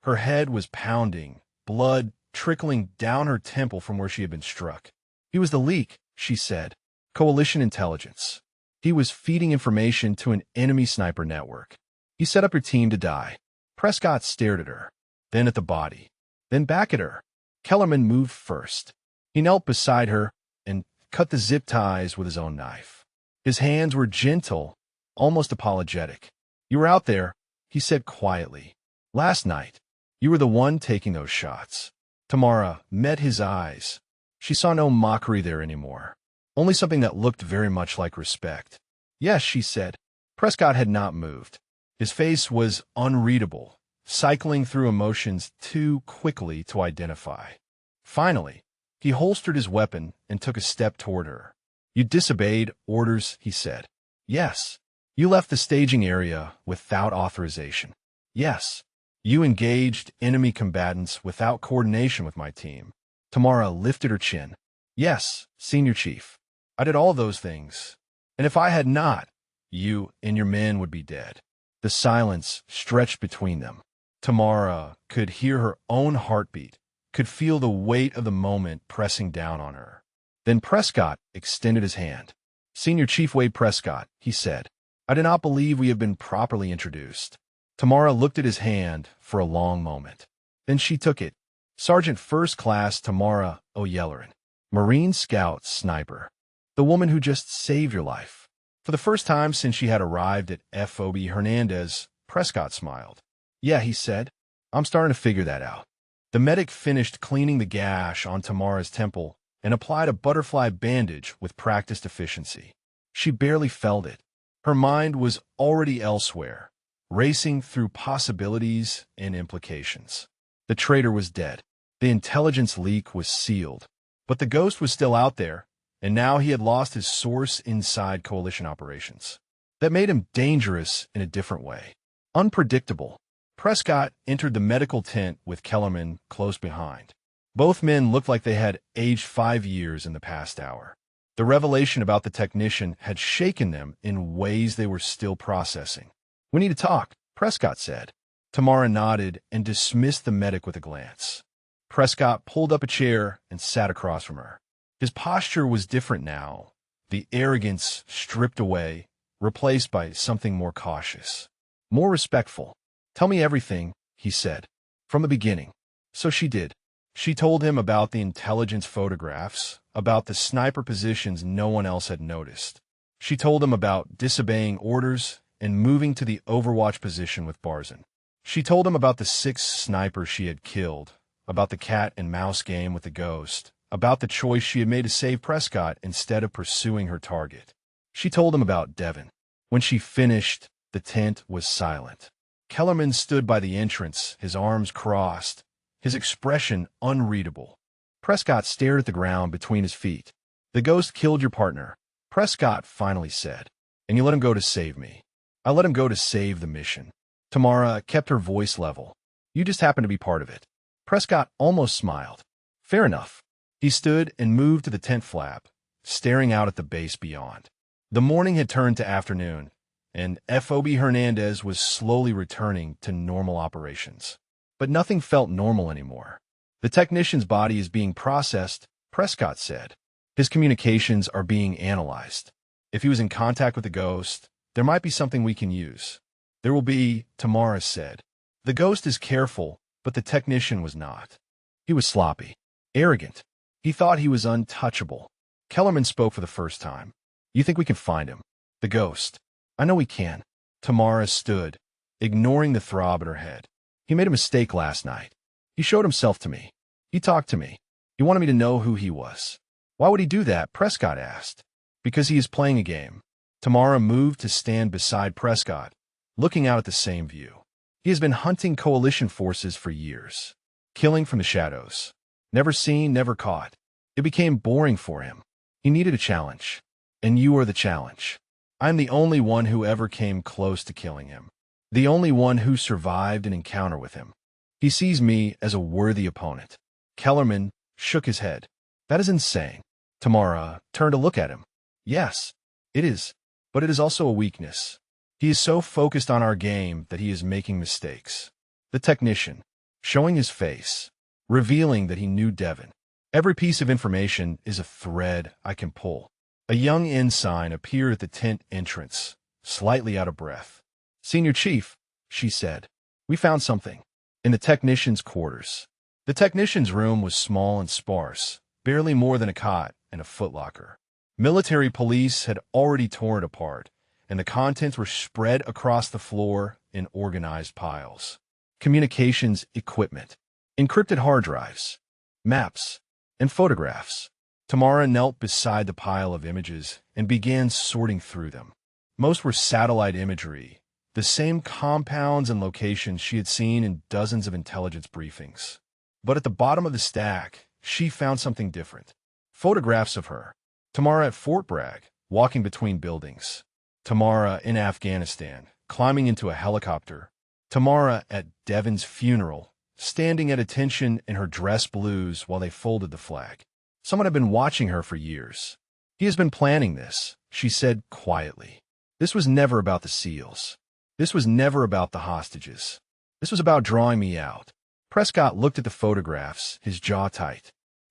Her head was pounding, blood trickling down her temple from where she had been struck. "He was the leak," she said. "Coalition intelligence. He was feeding information to an enemy sniper network. He set up your team to die." Prescott stared at her, then at the body, then back at her. Kellerman moved first. He knelt beside her and cut the zip ties with his own knife. His hands were gentle, almost apologetic. "You were out there," he said quietly. "Last night. You were the one taking those shots." Tamara met his eyes. She saw no mockery there anymore, only something that looked very much like respect. "Yes," she said. Prescott had not moved. His face was unreadable, cycling through emotions too quickly to identify. Finally, he holstered his weapon and took a step toward her. "You disobeyed orders," he said. "Yes." "You left the staging area without authorization." "Yes." "You engaged enemy combatants without coordination with my team." Tamara lifted her chin. "Yes, Senior Chief. I did all those things. And if I had not, you and your men would be dead." The silence stretched between them. Tamara could hear her own heartbeat, could feel the weight of the moment pressing down on her. Then Prescott extended his hand. "Senior Chief Wade Prescott," he said. "I do not believe we have been properly introduced." Tamara looked at his hand for a long moment. Then she took it. "Sergeant First Class Tamara O'Yelleran, Marine Scout Sniper. The woman who just saved your life." For the first time since she had arrived at FOB Hernandez, Prescott smiled. "Yeah," he said. "I'm starting to figure that out." The medic finished cleaning the gash on Tamara's temple and applied a butterfly bandage with practiced efficiency. She barely felt it. Her mind was already elsewhere, racing through possibilities and implications. The traitor was dead. The intelligence leak was sealed. But the ghost was still out there, and now he had lost his source inside coalition operations. That made him dangerous in a different way. Unpredictable. Prescott entered the medical tent with Kellerman close behind. Both men looked like they had aged 5 years in the past hour. The revelation about the technician had shaken them in ways they were still processing. "We need to talk," Prescott said. Tamara nodded and dismissed the medic with a glance. Prescott pulled up a chair and sat across from her. His posture was different now, the arrogance stripped away, replaced by something more cautious, more respectful. "Tell me everything," he said, "from the beginning." So she did. She told him about the intelligence photographs, about the sniper positions no one else had noticed. She told him about disobeying orders and moving to the Overwatch position with Barzan. She told him about the 6 snipers she had killed, about the cat and mouse game with the ghost, about the choice she had made to save Prescott instead of pursuing her target. She told him about Devin. When she finished, the tent was silent. Kellerman stood by the entrance, his arms crossed, his expression unreadable. Prescott stared at the ground between his feet. "The ghost killed your partner," Prescott finally said, "and you let him go to save me." "I let him go to save the mission." Tamara kept her voice level. "You just happened to be part of it." Prescott almost smiled. "Fair enough." He stood and moved to the tent flap, staring out at the base beyond. The morning had turned to afternoon, and FOB Hernandez was slowly returning to normal operations. But nothing felt normal anymore. "The technician's body is being processed," Prescott said. His communications are being analyzed. If he was in contact with the ghost, there might be something we can use. There will be, Tamara said. The ghost is careful, but the technician was not. He was sloppy, arrogant. He thought he was untouchable. Kellerman spoke for the first time. You think we can find him? The ghost. I know we can. Tamara stood, ignoring the throb in her head. He made a mistake last night. He showed himself to me. He talked to me. He wanted me to know who he was. Why would he do that? Prescott asked. Because he is playing a game. Tamara moved to stand beside Prescott, looking out at the same view. He has been hunting coalition forces for years. Killing from the shadows. Never seen, never caught. It became boring for him. He needed a challenge. And you are the challenge. I'm the only one who ever came close to killing him. The only one who survived an encounter with him. He sees me as a worthy opponent. Kellerman shook his head. That is insane. Tamara turned to look at him. Yes, it is. But it is also a weakness. He is so focused on our game that he is making mistakes. The technician, showing his face, revealing that he knew Devon. Every piece of information is a thread I can pull. A young ensign appeared at the tent entrance, slightly out of breath. Senior Chief, she said, we found something. In the technician's quarters. The technician's room was small and sparse, barely more than a cot and a footlocker. Military police had already torn it apart, and the contents were spread across the floor in organized piles. Communications equipment, encrypted hard drives, maps, and photographs. Tamara knelt beside the pile of images and began sorting through them. Most were satellite imagery, the same compounds and locations she had seen in dozens of intelligence briefings. But at the bottom of the stack, she found something different. Photographs of her. Tamara at Fort Bragg, walking between buildings. Tamara in Afghanistan, climbing into a helicopter. Tamara at Devon's funeral, standing at attention in her dress blues while they folded the flag. Someone had been watching her for years. He has been planning this, she said quietly. This was never about the SEALs. This was never about the hostages. This was about drawing me out. Prescott looked at the photographs, his jaw tight.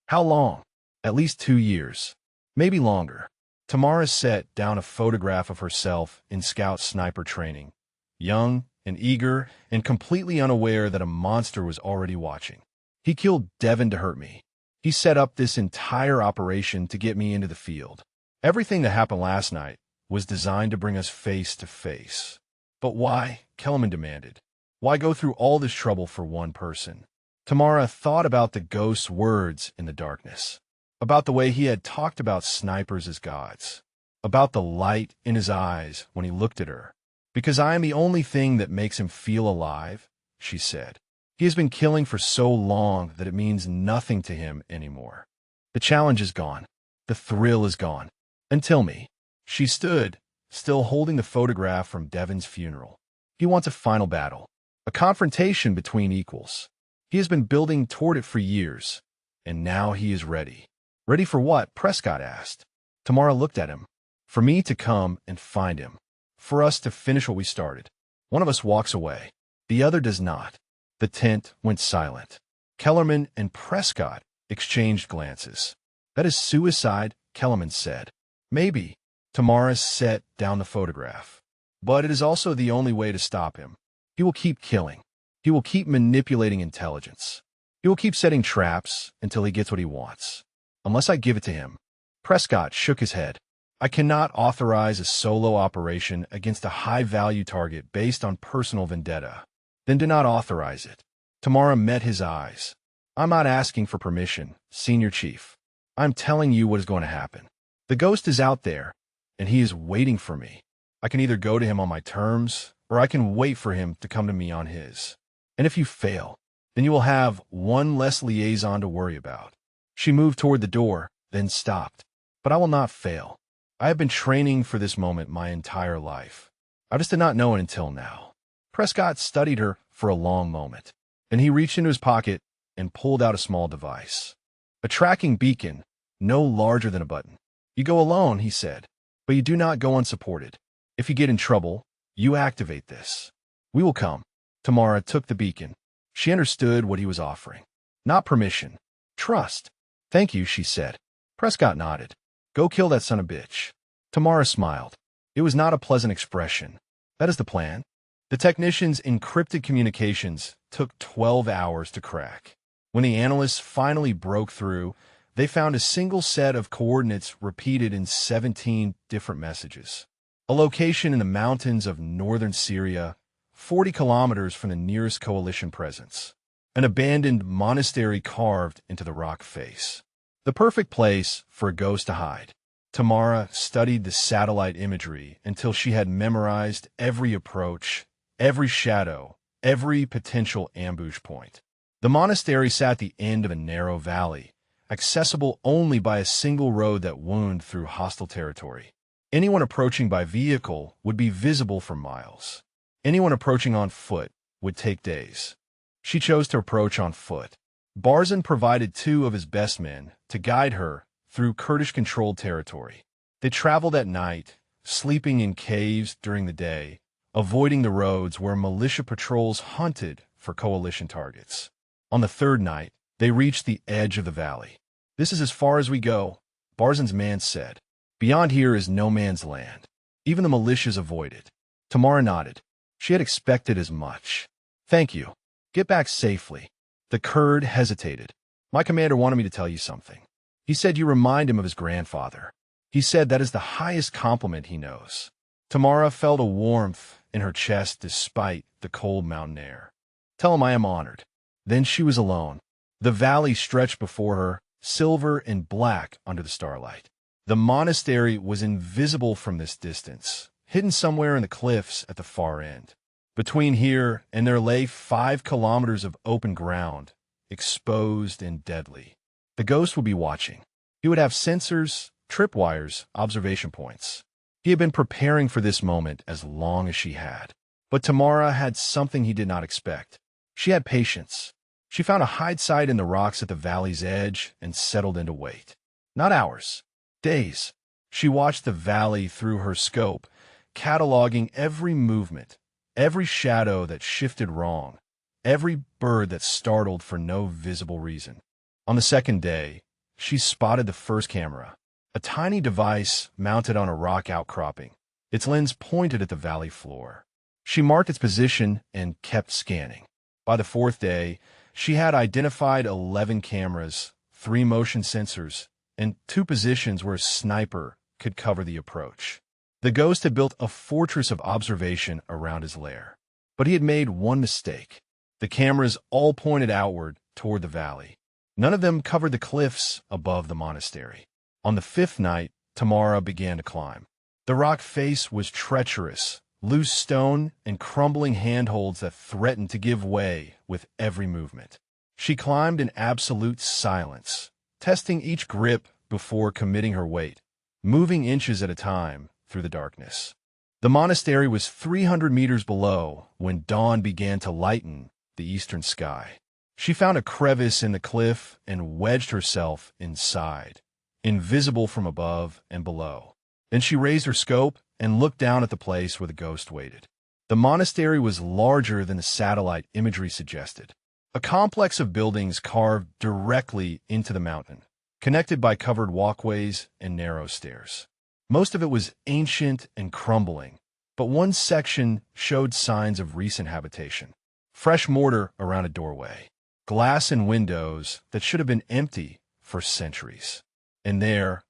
How long? At least 2 years. Maybe longer. Tamara set down a photograph of herself in scout sniper training, young and eager and completely unaware that a monster was already watching. He killed Devon to hurt me. He set up this entire operation to get me into the field. Everything that happened last night was designed to bring us face to face. But why? Kellerman demanded. Why go through all this trouble for one person? Tamara thought about the ghost's words in the darkness, about the way he had talked about snipers as gods, about the light in his eyes when he looked at her. Because I am the only thing that makes him feel alive, she said. He has been killing for so long that it means nothing to him anymore. The challenge is gone. The thrill is gone. Until me. She stood, still holding the photograph from Devon's funeral. He wants a final battle. A confrontation between equals. He has been building toward it for years, and now he is ready. Ready for what? Prescott asked. Tamara looked at him. For me to come and find him. For us to finish what we started. One of us walks away. The other does not. The tent went silent. Kellerman and Prescott exchanged glances. That is suicide, Kellerman said. Maybe. Tamara set down the photograph. But it is also the only way to stop him. He will keep killing. He will keep manipulating intelligence. He will keep setting traps until he gets what he wants. Unless I give it to him. Prescott shook his head. I cannot authorize a solo operation against a high-value target based on personal vendetta. Then do not authorize it. Tamara met his eyes. I'm not asking for permission, Senior Chief. I'm telling you what is going to happen. The ghost is out there, and he is waiting for me. I can either go to him on my terms, or I can wait for him to come to me on his. And if you fail, then you will have one less liaison to worry about. She moved toward the door, then stopped. But I will not fail. I have been training for this moment my entire life. I just did not know it until now. Prescott studied her for a long moment. Then he reached into his pocket and pulled out a small device. A tracking beacon, no larger than a button. You go alone, he said, but you do not go unsupported. If you get in trouble, you activate this. We will come. Tamara took the beacon. She understood what he was offering. Not permission. Trust. Thank you, she said. Prescott nodded. Go kill that son of a bitch. Tamara smiled. It was not a pleasant expression. That is the plan. The technicians' encrypted communications took 12 hours to crack. When the analysts finally broke through, they found a single set of coordinates repeated in 17 different messages. A location in the mountains of northern Syria, 40 kilometers from the nearest coalition presence. An abandoned monastery carved into the rock face. The perfect place for a ghost to hide. Tamara studied the satellite imagery until she had memorized every approach, every shadow, every potential ambush point. The monastery sat at the end of a narrow valley, accessible only by a single road that wound through hostile territory. Anyone approaching by vehicle would be visible for miles. Anyone approaching on foot would take days. She chose to approach on foot. Barzan provided 2 of his best men to guide her through Kurdish-controlled territory. They traveled at night, sleeping in caves during the day, avoiding the roads where militia patrols hunted for coalition targets. On the 3rd night, they reached the edge of the valley. "This is as far as we go," Barzan's man said. "Beyond here is no man's land." Even the militias avoided. Tamara nodded. She had expected as much. "Thank you. Get back safely." The Kurd hesitated. "My commander wanted me to tell you something. He said you remind him of his grandfather. He said that is the highest compliment he knows." Tamara felt a warmth in her chest despite the cold mountain air. "Tell him I am honored." Then she was alone. The valley stretched before her, silver and black under the starlight. The monastery was invisible from this distance, hidden somewhere in the cliffs at the far end. Between here and there lay 5 kilometers of open ground, exposed and deadly. The ghost would be watching. He would have sensors, tripwires, observation points. He had been preparing for this moment as long as she had. But Tamara had something he did not expect. She had patience. She found a hide site in the rocks at the valley's edge and settled in to wait. Not hours, days. She watched the valley through her scope, cataloging every movement, every shadow that shifted wrong, every bird that startled for no visible reason. On the 2nd day, she spotted the first camera, a tiny device mounted on a rock outcropping. Its lens pointed at the valley floor. She marked its position and kept scanning. By the 4th day, she had identified 11 cameras, 3 motion sensors, and 2 positions where a sniper could cover the approach. The ghost had built a fortress of observation around his lair. But he had made one mistake. The cameras all pointed outward toward the valley. None of them covered the cliffs above the monastery. On the 5th night, Tamara began to climb. The rock face was treacherous, loose stone and crumbling handholds that threatened to give way with every movement. She climbed in absolute silence, testing each grip before committing her weight, moving inches at a time through the darkness. The monastery was 300 meters below when dawn began to lighten the eastern sky. She found a crevice in the cliff and wedged herself inside, invisible from above and below. Then she raised her scope and looked down at the place where the ghost waited. The monastery was larger than the satellite imagery suggested. A complex of buildings carved directly into the mountain, connected by covered walkways and narrow stairs. Most of it was ancient and crumbling, but one section showed signs of recent habitation. Fresh mortar around a doorway, glass and windows that should have been empty for centuries. And there,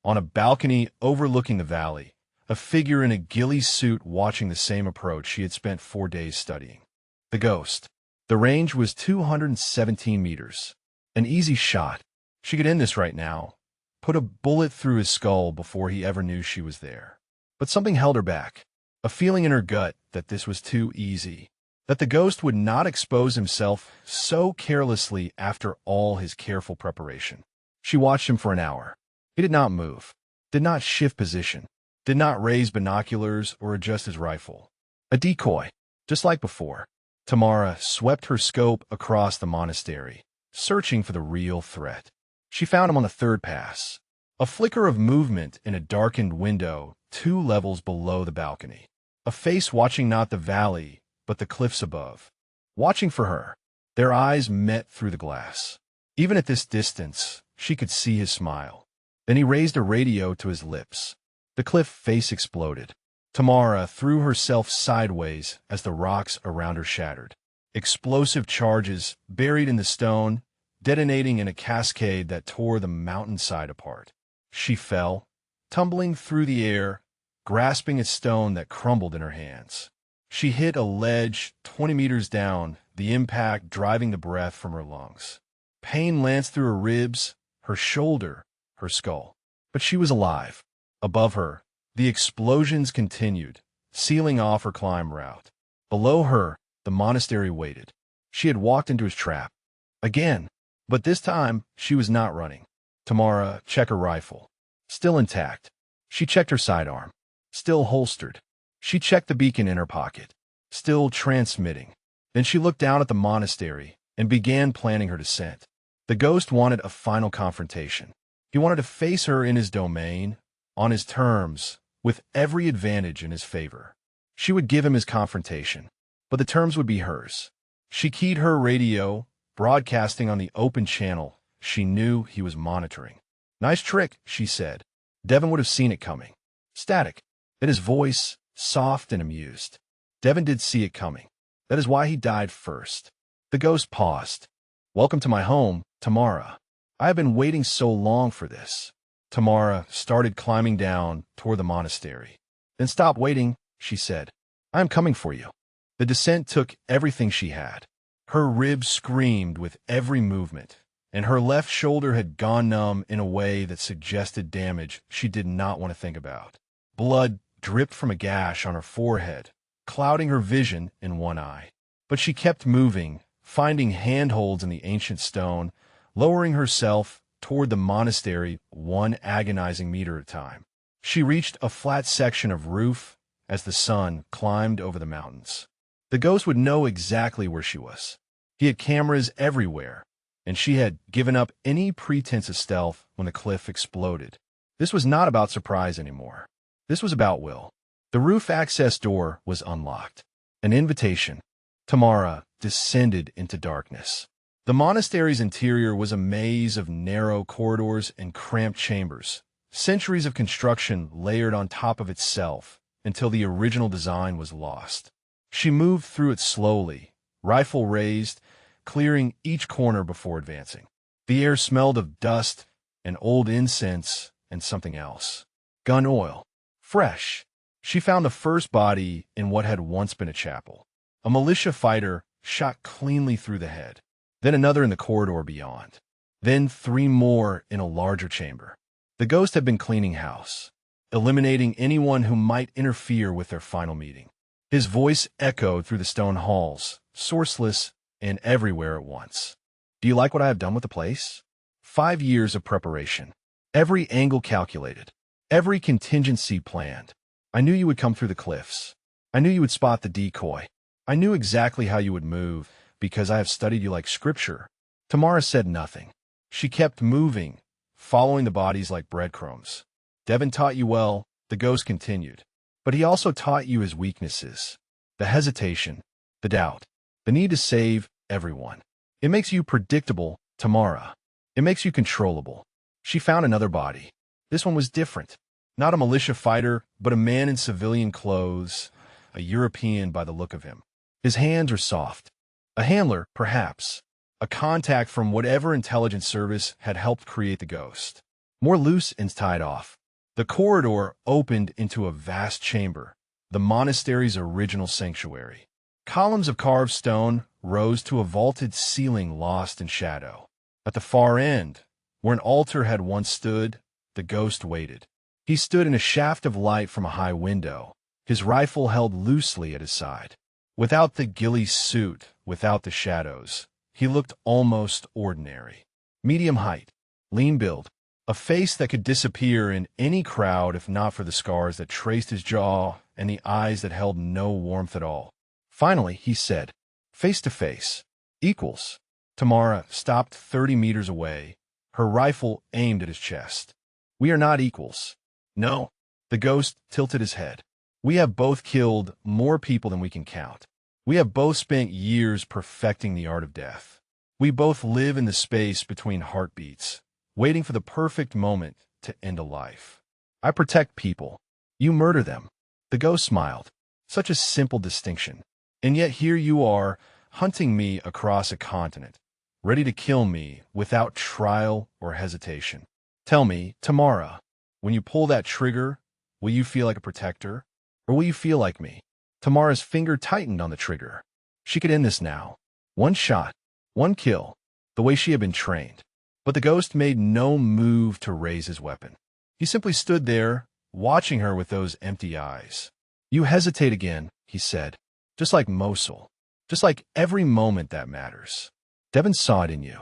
on a balcony overlooking the valley, a figure in a ghillie suit watching the same approach she had spent 4 days studying. The ghost. The range was 217 meters. An easy shot. She could end this right now. Put a bullet through his skull before he ever knew she was there. But something held her back. A feeling in her gut that this was too easy. That the ghost would not expose himself so carelessly after all his careful preparation. She watched him for an hour. He did not move, did not shift position, did not raise binoculars or adjust his rifle. A decoy, just like before. Tamara swept her scope across the monastery, searching for the real threat. She found him on the 3rd pass. A flicker of movement in a darkened window 2 levels below the balcony. A face watching not the valley, but the cliffs above. Watching for her. Their eyes met through the glass. Even at this distance, she could see his smile. Then he raised a radio to his lips. The cliff face exploded. Tamara threw herself sideways as the rocks around her shattered. Explosive charges buried in the stone, detonating in a cascade that tore the mountainside apart. She fell, tumbling through the air, grasping a stone that crumbled in her hands. She hit a ledge 20 meters down, the impact driving the breath from her lungs. Pain lanced through her ribs, her shoulder, her skull. But she was alive. Above her, the explosions continued, sealing off her climb route. Below her, the monastery waited. She had walked into his trap. Again, but this time she was not running. Tamara checked her rifle. Still intact. She checked her sidearm. Still holstered. She checked the beacon in her pocket. Still transmitting. Then she looked down at the monastery and began planning her descent. The ghost wanted a final confrontation. He wanted to face her in his domain, on his terms, with every advantage in his favor. She would give him his confrontation, but the terms would be hers. She keyed her radio, broadcasting on the open channel she knew he was monitoring. "Nice trick," she said. Devon would have seen it coming. Static. Then his voice, soft and amused. Devon did see it coming. That is why he died first. The ghost paused. "Welcome to my home, Tamara. I have been waiting so long for this." Tamara started climbing down toward the monastery. "Then stop waiting," she said. "I am coming for you." The descent took everything she had. Her ribs screamed with every movement, and her left shoulder had gone numb in a way that suggested damage she did not want to think about. Blood dripped from a gash on her forehead, clouding her vision in one eye. But she kept moving, finding handholds in the ancient stone, lowering herself toward the monastery one agonizing meter at a time. She reached a flat section of roof as the sun climbed over the mountains. The ghost would know exactly where she was. He had cameras everywhere, and she had given up any pretense of stealth when the cliff exploded. This was not about surprise anymore. This was about will. The roof access door was unlocked. An invitation. Tamara descended into darkness. The monastery's interior was a maze of narrow corridors and cramped chambers, centuries of construction layered on top of itself until the original design was lost. She moved through it slowly, rifle raised, clearing each corner before advancing. The air smelled of dust and old incense and something else. Gun oil. Fresh. She found the first body in what had once been a chapel. A militia fighter shot cleanly through the head. Then another in the corridor beyond. Then 3 more in a larger chamber. The ghost had been cleaning house, eliminating anyone who might interfere with their final meeting. His voice echoed through the stone halls, sourceless and everywhere at once. "Do you like what I have done with the place? 5 years of preparation. Every angle calculated. Every contingency planned. I knew you would come through the cliffs. I knew you would spot the decoy. I knew exactly how you would move because I have studied you like scripture." Tamara said nothing. She kept moving, following the bodies like breadcrumbs. "Devon taught you well," the ghost continued. "But he also taught you his weaknesses. The hesitation, the doubt, the need to save everyone. It makes you predictable, Tamara. It makes you controllable." She found another body. This one was different. Not a militia fighter, but a man in civilian clothes, a European by the look of him. His hands were soft. A handler, perhaps. A contact from whatever intelligence service had helped create the ghost. More loose and tied off. The corridor opened into a vast chamber, the monastery's original sanctuary. Columns of carved stone rose to a vaulted ceiling lost in shadow. At the far end, where an altar had once stood, the ghost waited. He stood in a shaft of light from a high window, his rifle held loosely at his side. Without the ghillie suit, without the shadows, he looked almost ordinary. Medium height, lean build, a face that could disappear in any crowd if not for the scars that traced his jaw and the eyes that held no warmth at all. Finally, he said, "Face to face. Equals." Tamara stopped 30 meters away, her rifle aimed at his chest. "We are not equals." "No." The ghost tilted his head. "We have both killed more people than we can count. We have both spent years perfecting the art of death. We both live in the space between heartbeats, waiting for the perfect moment to end a life. I protect people. You murder them. The ghost smiled. Such a simple distinction. And yet here you are, hunting me across a continent, ready to kill me without trial or hesitation. Tell me, Tamara, when you pull that trigger, will you feel like a protector, or will you feel like me? Tamara's finger tightened on the trigger. She could end this now. One shot, one kill, the way she had been trained. But the ghost made no move to raise his weapon. He simply stood there, watching her with those empty eyes. You hesitate again, he said, just like Mosul, just like every moment that matters. Devon saw it in you.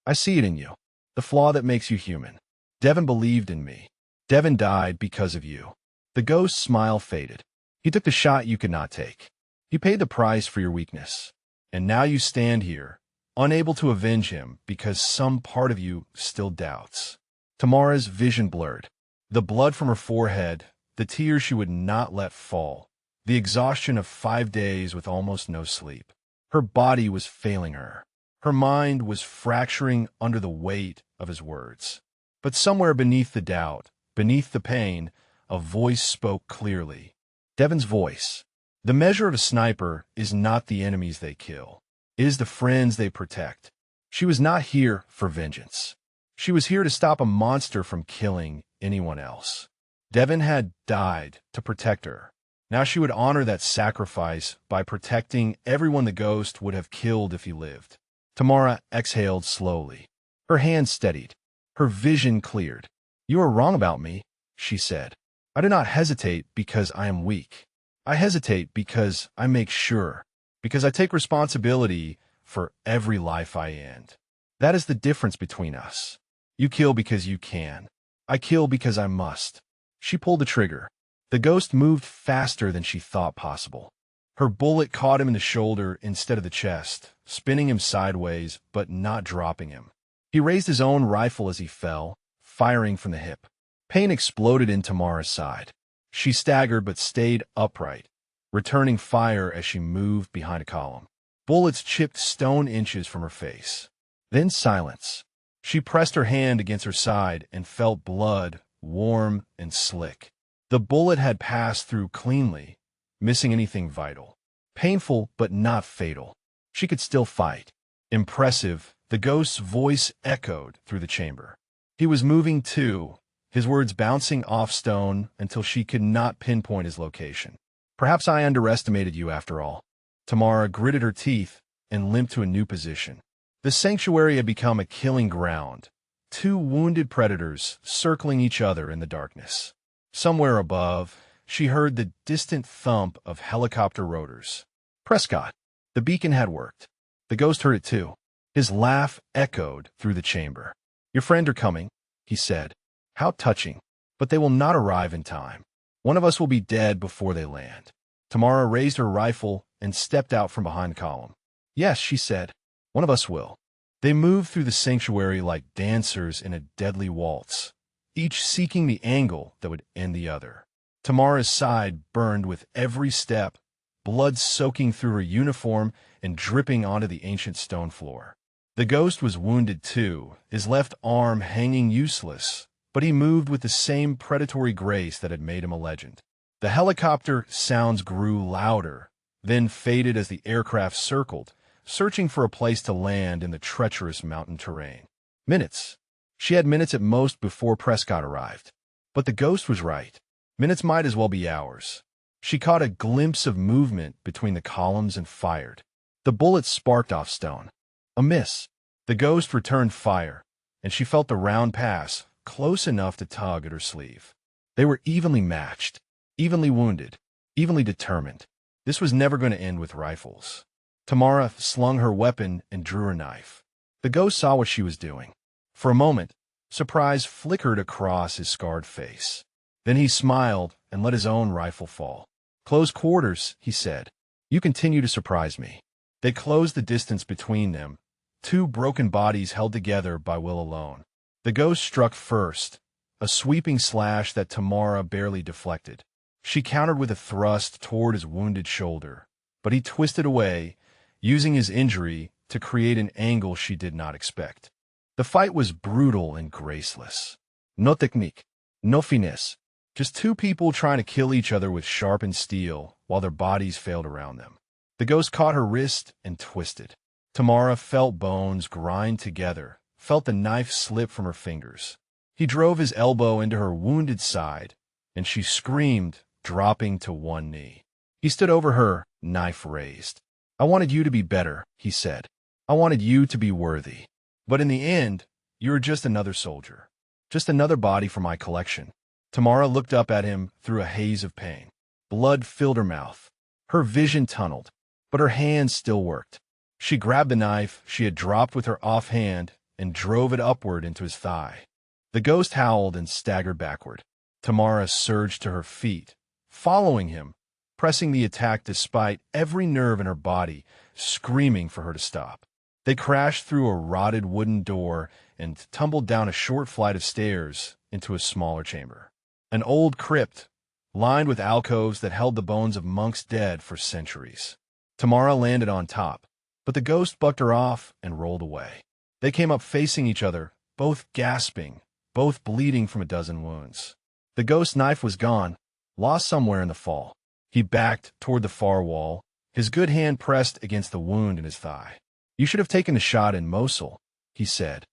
I see it in you, the flaw that makes you human. Devon believed in me. Devon died because of you. The ghost's smile faded. He took the shot you could not take. He paid the price for your weakness. And now you stand here, unable to avenge him because some part of you still doubts. Tamara's vision blurred. The blood from her forehead, the tears she would not let fall, the exhaustion of 5 days with almost no sleep. Her body was failing her. Her mind was fracturing under the weight of his words. But somewhere beneath the doubt, beneath the pain, a voice spoke clearly. Devon's voice. The measure of a sniper is not the enemies they kill. It is the friends they protect. She was not here for vengeance. She was here to stop a monster from killing anyone else. Devon had died to protect her. Now she would honor that sacrifice by protecting everyone the ghost would have killed if he lived. Tamara exhaled slowly. Her hand steadied. Her vision cleared. You are wrong about me, she said. I do not hesitate because I am weak. I hesitate because I make sure, because I take responsibility for every life I end. That is the difference between us. You kill because you can. I kill because I must. She pulled the trigger. The ghost moved faster than she thought possible. Her bullet caught him in the shoulder instead of the chest, spinning him sideways but not dropping him. He raised his own rifle as he fell, firing from the hip. Pain exploded in Tamara's side. She staggered but stayed upright, returning fire as she moved behind a column. Bullets chipped stone inches from her face. Then silence. She pressed her hand against her side and felt blood, warm and slick. The bullet had passed through cleanly, missing anything vital. Painful but not fatal. She could still fight. Impressive, the ghost's voice echoed through the chamber. He was moving too, his words bouncing off stone until she could not pinpoint his location. Perhaps I underestimated you after all. Tamara gritted her teeth and limped to a new position. The sanctuary had become a killing ground, 2 wounded predators circling each other in the darkness. Somewhere above, she heard the distant thump of helicopter rotors. Prescott. The beacon had worked. The ghost heard it too. His laugh echoed through the chamber. Your friend are coming, he said. How touching. But they will not arrive in time. One of us will be dead before they land. Tamara raised her rifle and stepped out from behind the column. Yes, she said. One of us will. They moved through the sanctuary like dancers in a deadly waltz, each seeking the angle that would end the other. Tamara's side burned with every step, blood soaking through her uniform and dripping onto the ancient stone floor. The ghost was wounded too, his left arm hanging useless, but he moved with the same predatory grace that had made him a legend. The helicopter sounds grew louder, then faded as the aircraft circled, searching for a place to land in the treacherous mountain terrain. Minutes. She had minutes at most before Prescott arrived. But the ghost was right. Minutes might as well be hours. She caught a glimpse of movement between the columns and fired. The bullet sparked off stone. A miss. The ghost returned fire, and she felt the round pass, close enough to tug at her sleeve. They were evenly matched, evenly wounded, evenly determined. This was never going to end with rifles. Tamara slung her weapon and drew her knife. The ghost saw what she was doing. For a moment, surprise flickered across his scarred face. Then he smiled and let his own rifle fall. Close quarters, he said. You continue to surprise me. They closed the distance between them, 2 broken bodies held together by will alone. The ghost struck first, a sweeping slash that Tamara barely deflected. She countered with a thrust toward his wounded shoulder, but he twisted away, using his injury to create an angle she did not expect. The fight was brutal and graceless. No technique. No finesse. Just two people trying to kill each other with sharpened steel while their bodies failed around them. The ghost caught her wrist and twisted. Tamara felt bones grind together, felt the knife slip from her fingers. He drove his elbow into her wounded side, and she screamed, dropping to one knee. He stood over her, knife raised. I wanted you to be better, he said. I wanted you to be worthy. But in the end, you were just another soldier. Just another body for my collection. Tamara looked up at him through a haze of pain. Blood filled her mouth. Her vision tunneled, but her hands still worked. She grabbed the knife she had dropped with her offhand and drove it upward into his thigh. The ghost howled and staggered backward. Tamara surged to her feet, following him, pressing the attack despite every nerve in her body, screaming for her to stop. They crashed through a rotted wooden door and tumbled down a short flight of stairs into a smaller chamber. An old crypt, lined with alcoves that held the bones of monks dead for centuries. Tamara landed on top, but the ghost bucked her off and rolled away. They came up facing each other, both gasping, both bleeding from a dozen wounds. The ghost's knife was gone, lost somewhere in the fall. He backed toward the far wall, his good hand pressed against the wound in his thigh. You should have taken a shot in Mosul, he said.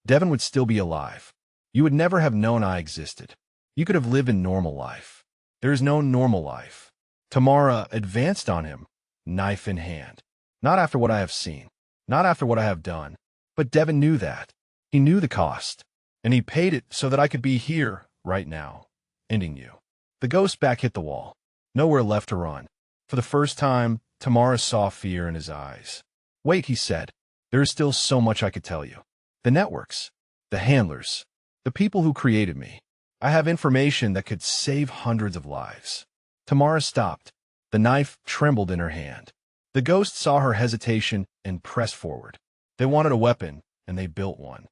Devon would still be alive. You would never have known I existed. You could have lived a normal life. There is no normal life. Tamara advanced on him, knife in hand. Not after what I have seen. Not after what I have done. But Devon knew that. He knew the cost. And he paid it so that I could be here, right now, ending you. The ghost's back hit the wall. Nowhere left to run. For the first time, Tamara saw fear in his eyes. Wait, he said. There is still so much I could tell you. The networks. The handlers. The people who created me. I have information that could save hundreds of lives. Tamara stopped. The knife trembled in her hand. The ghost saw her hesitation and pressed forward. They wanted a weapon, and they built one.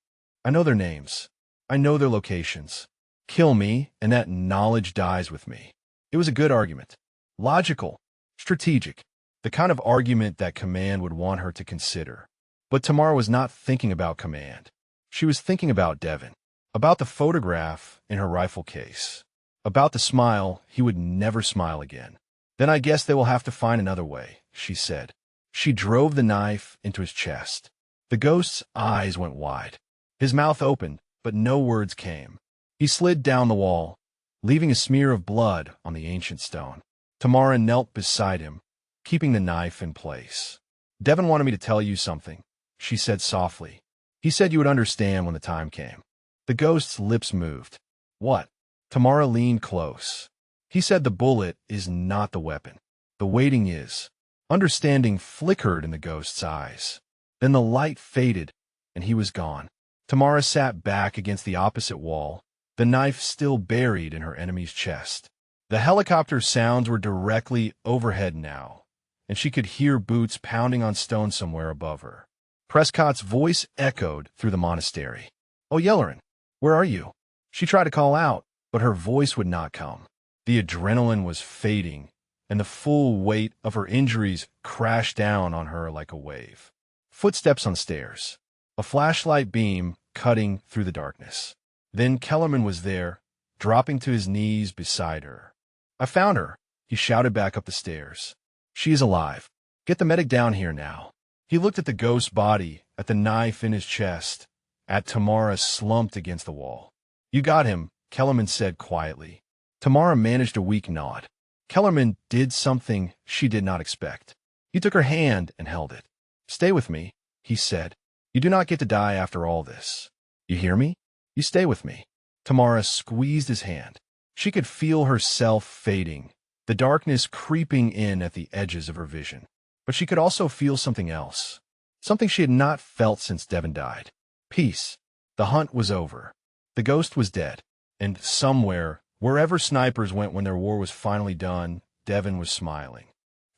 I know their names. I know their locations. Kill me, and that knowledge dies with me. It was a good argument. Logical. Strategic. The kind of argument that Command would want her to consider. But Tamara was not thinking about Command. She was thinking about Devon. About the photograph in her rifle case. About the smile he would never smile again. Then I guess they will have to find another way, she said. She drove the knife into his chest. The ghost's eyes went wide. His mouth opened, but no words came. He slid down the wall, leaving a smear of blood on the ancient stone. Tamara knelt beside him, keeping the knife in place. Devon wanted me to tell you something, she said softly. He said you would understand when the time came. The ghost's lips moved. What? Tamara leaned close. He said the bullet is not the weapon. The waiting is. Understanding flickered in the ghost's eyes. Then the light faded, and he was gone. Tamara sat back against the opposite wall, the knife still buried in her enemy's chest. The helicopter sounds were directly overhead now, and she could hear boots pounding on stone somewhere above her. Prescott's voice echoed through the monastery. Oh, Yellerin, where are you? She tried to call out, but her voice would not come. The adrenaline was fading, and the full weight of her injuries crashed down on her like a wave. Footsteps on stairs. A flashlight beam cutting through the darkness. Then Kellerman was there, dropping to his knees beside her. I found her, he shouted back up the stairs. She is alive. Get the medic down here now. He looked at the ghost's body, at the knife in his chest, at Tamara slumped against the wall. You got him, Kellerman said quietly. Tamara managed a weak nod. Kellerman did something she did not expect. He took her hand and held it. Stay with me, he said. You do not get to die after all this. You hear me? You stay with me. Tamara squeezed his hand. She could feel herself fading, the darkness creeping in at the edges of her vision. But she could also feel something else. Something she had not felt since Devon died. Peace. The hunt was over. The ghost was dead. And somewhere, wherever snipers went when their war was finally done, Devon was smiling.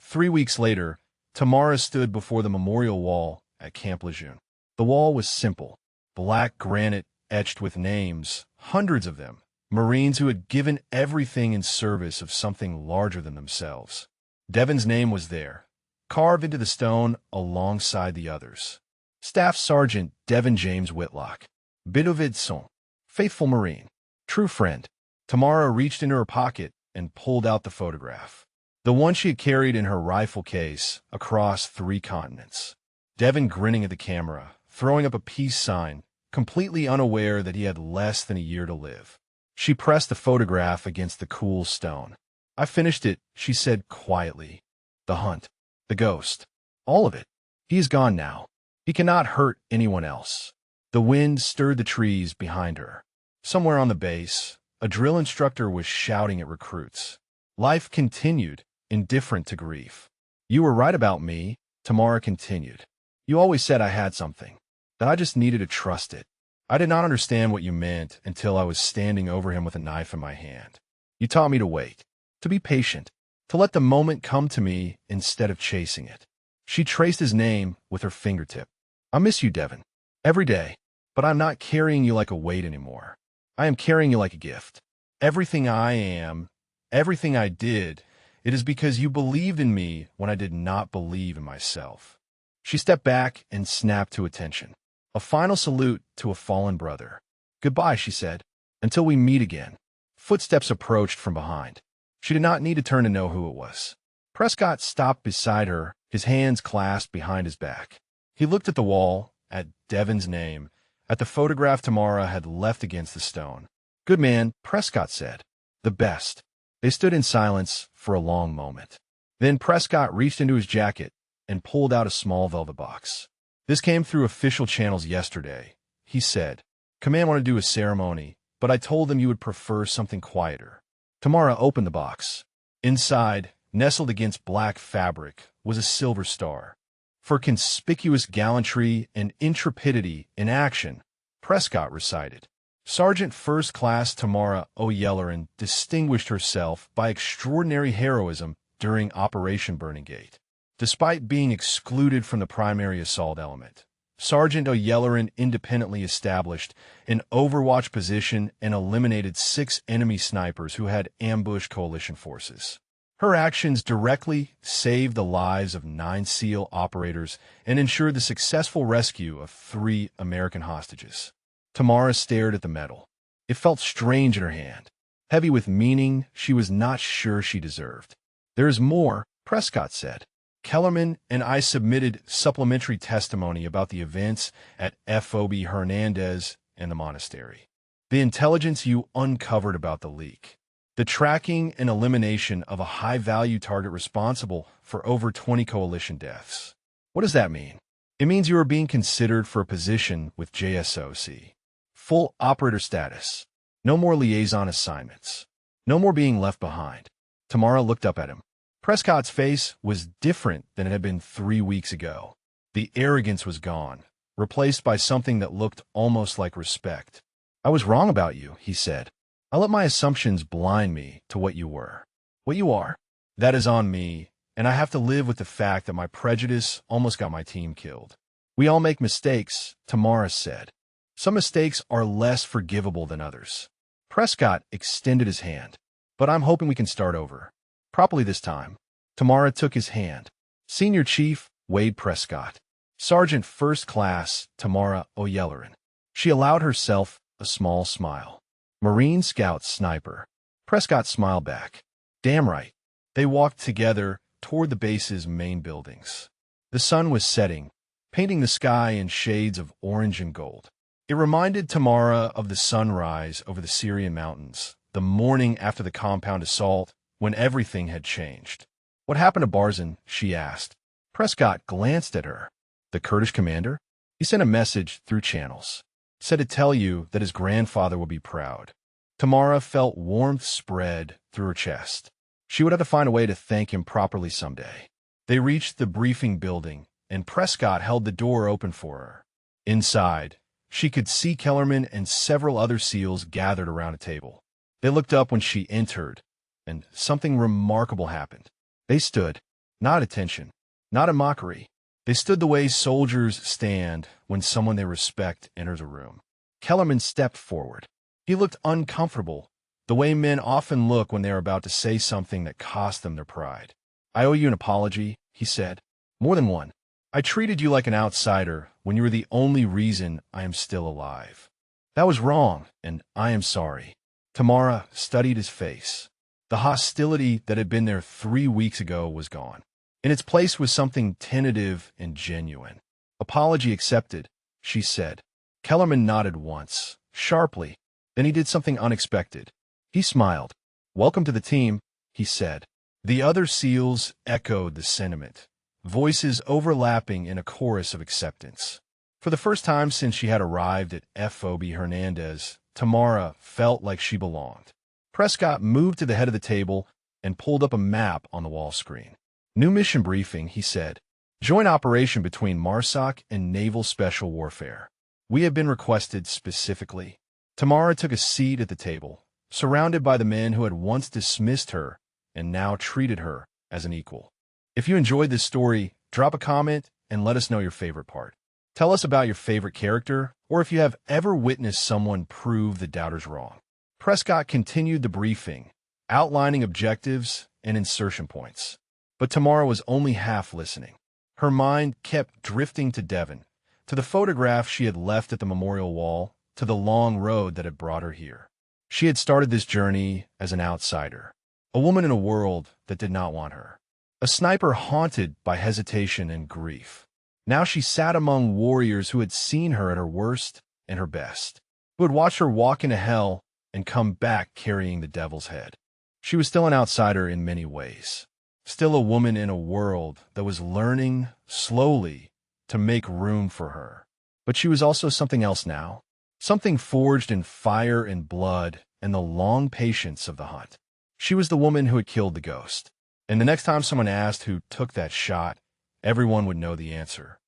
3 weeks later, Tamara stood before the memorial wall at Camp Lejeune. The wall was simple, black granite etched with names, hundreds of them, Marines who had given everything in service of something larger than themselves. Devon's name was there, carved into the stone alongside the others. Staff Sergeant Devon James Whitlock, Bidovidson, faithful Marine, true friend. Tamara reached into her pocket and pulled out the photograph. The one she had carried in her rifle case across 3 continents. Devin grinning at the camera, throwing up a peace sign, completely unaware that he had less than a year to live. She pressed the photograph against the cool stone. "I finished it," she said quietly. "The hunt. The ghost. All of it. He is gone now. He cannot hurt anyone else." The wind stirred the trees behind her. Somewhere on the base, a drill instructor was shouting at recruits. Life continued, indifferent to grief. "You were right about me," Tamara continued. "You always said I had something, that I just needed to trust it. I did not understand what you meant until I was standing over him with a knife in my hand. You taught me to wait, to be patient, to let the moment come to me instead of chasing it." She traced his name with her fingertip. "I miss you, Devin. Every day. But I'm not carrying you like a weight anymore. I am carrying you like a gift. Everything I am, everything I did, it is because you believed in me when I did not believe in myself." She stepped back and snapped to attention. A final salute to a fallen brother. "Goodbye," she said. "Until we meet again." Footsteps approached from behind. She did not need to turn to know who it was. Prescott stopped beside her, his hands clasped behind his back. He looked at the wall, at Devin's name, at the photograph Tamara had left against the stone. "Good man," Prescott said. "The best." They stood in silence for a long moment. Then Prescott reached into his jacket and pulled out a small velvet box. "This came through official channels yesterday," he said. "Command wanted to do a ceremony, but I told them you would prefer something quieter." Tamara opened the box. Inside, nestled against black fabric, was a silver star. "For conspicuous gallantry and intrepidity in action," Prescott recited. "Sergeant First Class Tamara O'Yelleran distinguished herself by extraordinary heroism during Operation Burning Gate. Despite being excluded from the primary assault element, Sergeant O'Yelleran independently established an overwatch position and eliminated 6 enemy snipers who had ambushed coalition forces. Her actions directly saved the lives of 9 SEAL operators and ensured the successful rescue of 3 American hostages." Tamara stared at the medal. It felt strange in her hand, heavy with meaning she was not sure she deserved. "There is more," Prescott said. "Kellerman and I submitted supplementary testimony about the events at FOB Hernandez and the monastery. The intelligence you uncovered about the leak. The tracking and elimination of a high-value target responsible for over 20 coalition deaths. What does that mean?" "It means you are being considered for a position with JSOC. Full operator status. No more liaison assignments. No more being left behind." Tamara looked up at him. Prescott's face was different than it had been 3 weeks ago. The arrogance was gone, replaced by something that looked almost like respect. "I was wrong about you," he said. "I let my assumptions blind me to what you were. What you are. That is on me, and I have to live with the fact that my prejudice almost got my team killed." "We all make mistakes," Tamara said. "Some mistakes are less forgivable than others." Prescott extended his hand. "But I'm hoping we can start over. Properly this time." Tamara took his hand. "Senior Chief Wade Prescott. Sergeant First Class Tamara O'Yelleran." She allowed herself a small smile. "Marine Scout Sniper." Prescott smiled back. "Damn right." They walked together toward the base's main buildings. The sun was setting, painting the sky in shades of orange and gold. It reminded Tamara of the sunrise over the Syrian mountains, the morning after the compound assault, when everything had changed. "What happened to Barzan?" she asked. Prescott glanced at her. "The Kurdish commander? He sent a message through channels. Said to tell you that his grandfather would be proud." Tamara felt warmth spread through her chest. She would have to find a way to thank him properly someday. They reached the briefing building, and Prescott held the door open for her. Inside, she could see Kellerman and several other SEALs gathered around a table. They looked up when she entered, and something remarkable happened. They stood, not at attention, not in mockery. They stood the way soldiers stand when someone they respect enters a room. Kellerman stepped forward. He looked uncomfortable, the way men often look when they are about to say something that cost them their pride. "I owe you an apology," he said. "More than one. I treated you like an outsider when you were the only reason I am still alive. That was wrong, and I am sorry." Tamara studied his face. The hostility that had been there 3 weeks ago was gone. In its place was something tentative and genuine. Apology accepted, she said. Kellerman nodded once, sharply. Then he did something unexpected. He smiled. Welcome to the team, he said. The other SEALs echoed the sentiment, voices overlapping in a chorus of acceptance. For the first time since she had arrived at FOB Hernandez, Tamara felt like she belonged. Prescott moved to the head of the table and pulled up a map on the wall screen. New mission briefing, he said. Joint operation between MARSOC and Naval Special Warfare. We have been requested specifically. Tamara took a seat at the table, surrounded by the men who had once dismissed her and now treated her as an equal. If you enjoyed this story, drop a comment and let us know your favorite part. Tell us about your favorite character, or if you have ever witnessed someone prove the doubters wrong. Prescott continued the briefing, outlining objectives and insertion points. But Tamara was only half listening. Her mind kept drifting to Devon, to the photograph she had left at the memorial wall, to the long road that had brought her here. She had started this journey as an outsider, a woman in a world that did not want her, a sniper haunted by hesitation and grief. Now she sat among warriors who had seen her at her worst and her best, who had watched her walk into hell and come back carrying the devil's head. She was still an outsider in many ways, still a woman in a world that was learning, slowly, to make room for her. But she was also something else now, something forged in fire and blood and the long patience of the hunt. She was the woman who had killed the ghost. And the next time someone asked who took that shot, everyone would know the answer.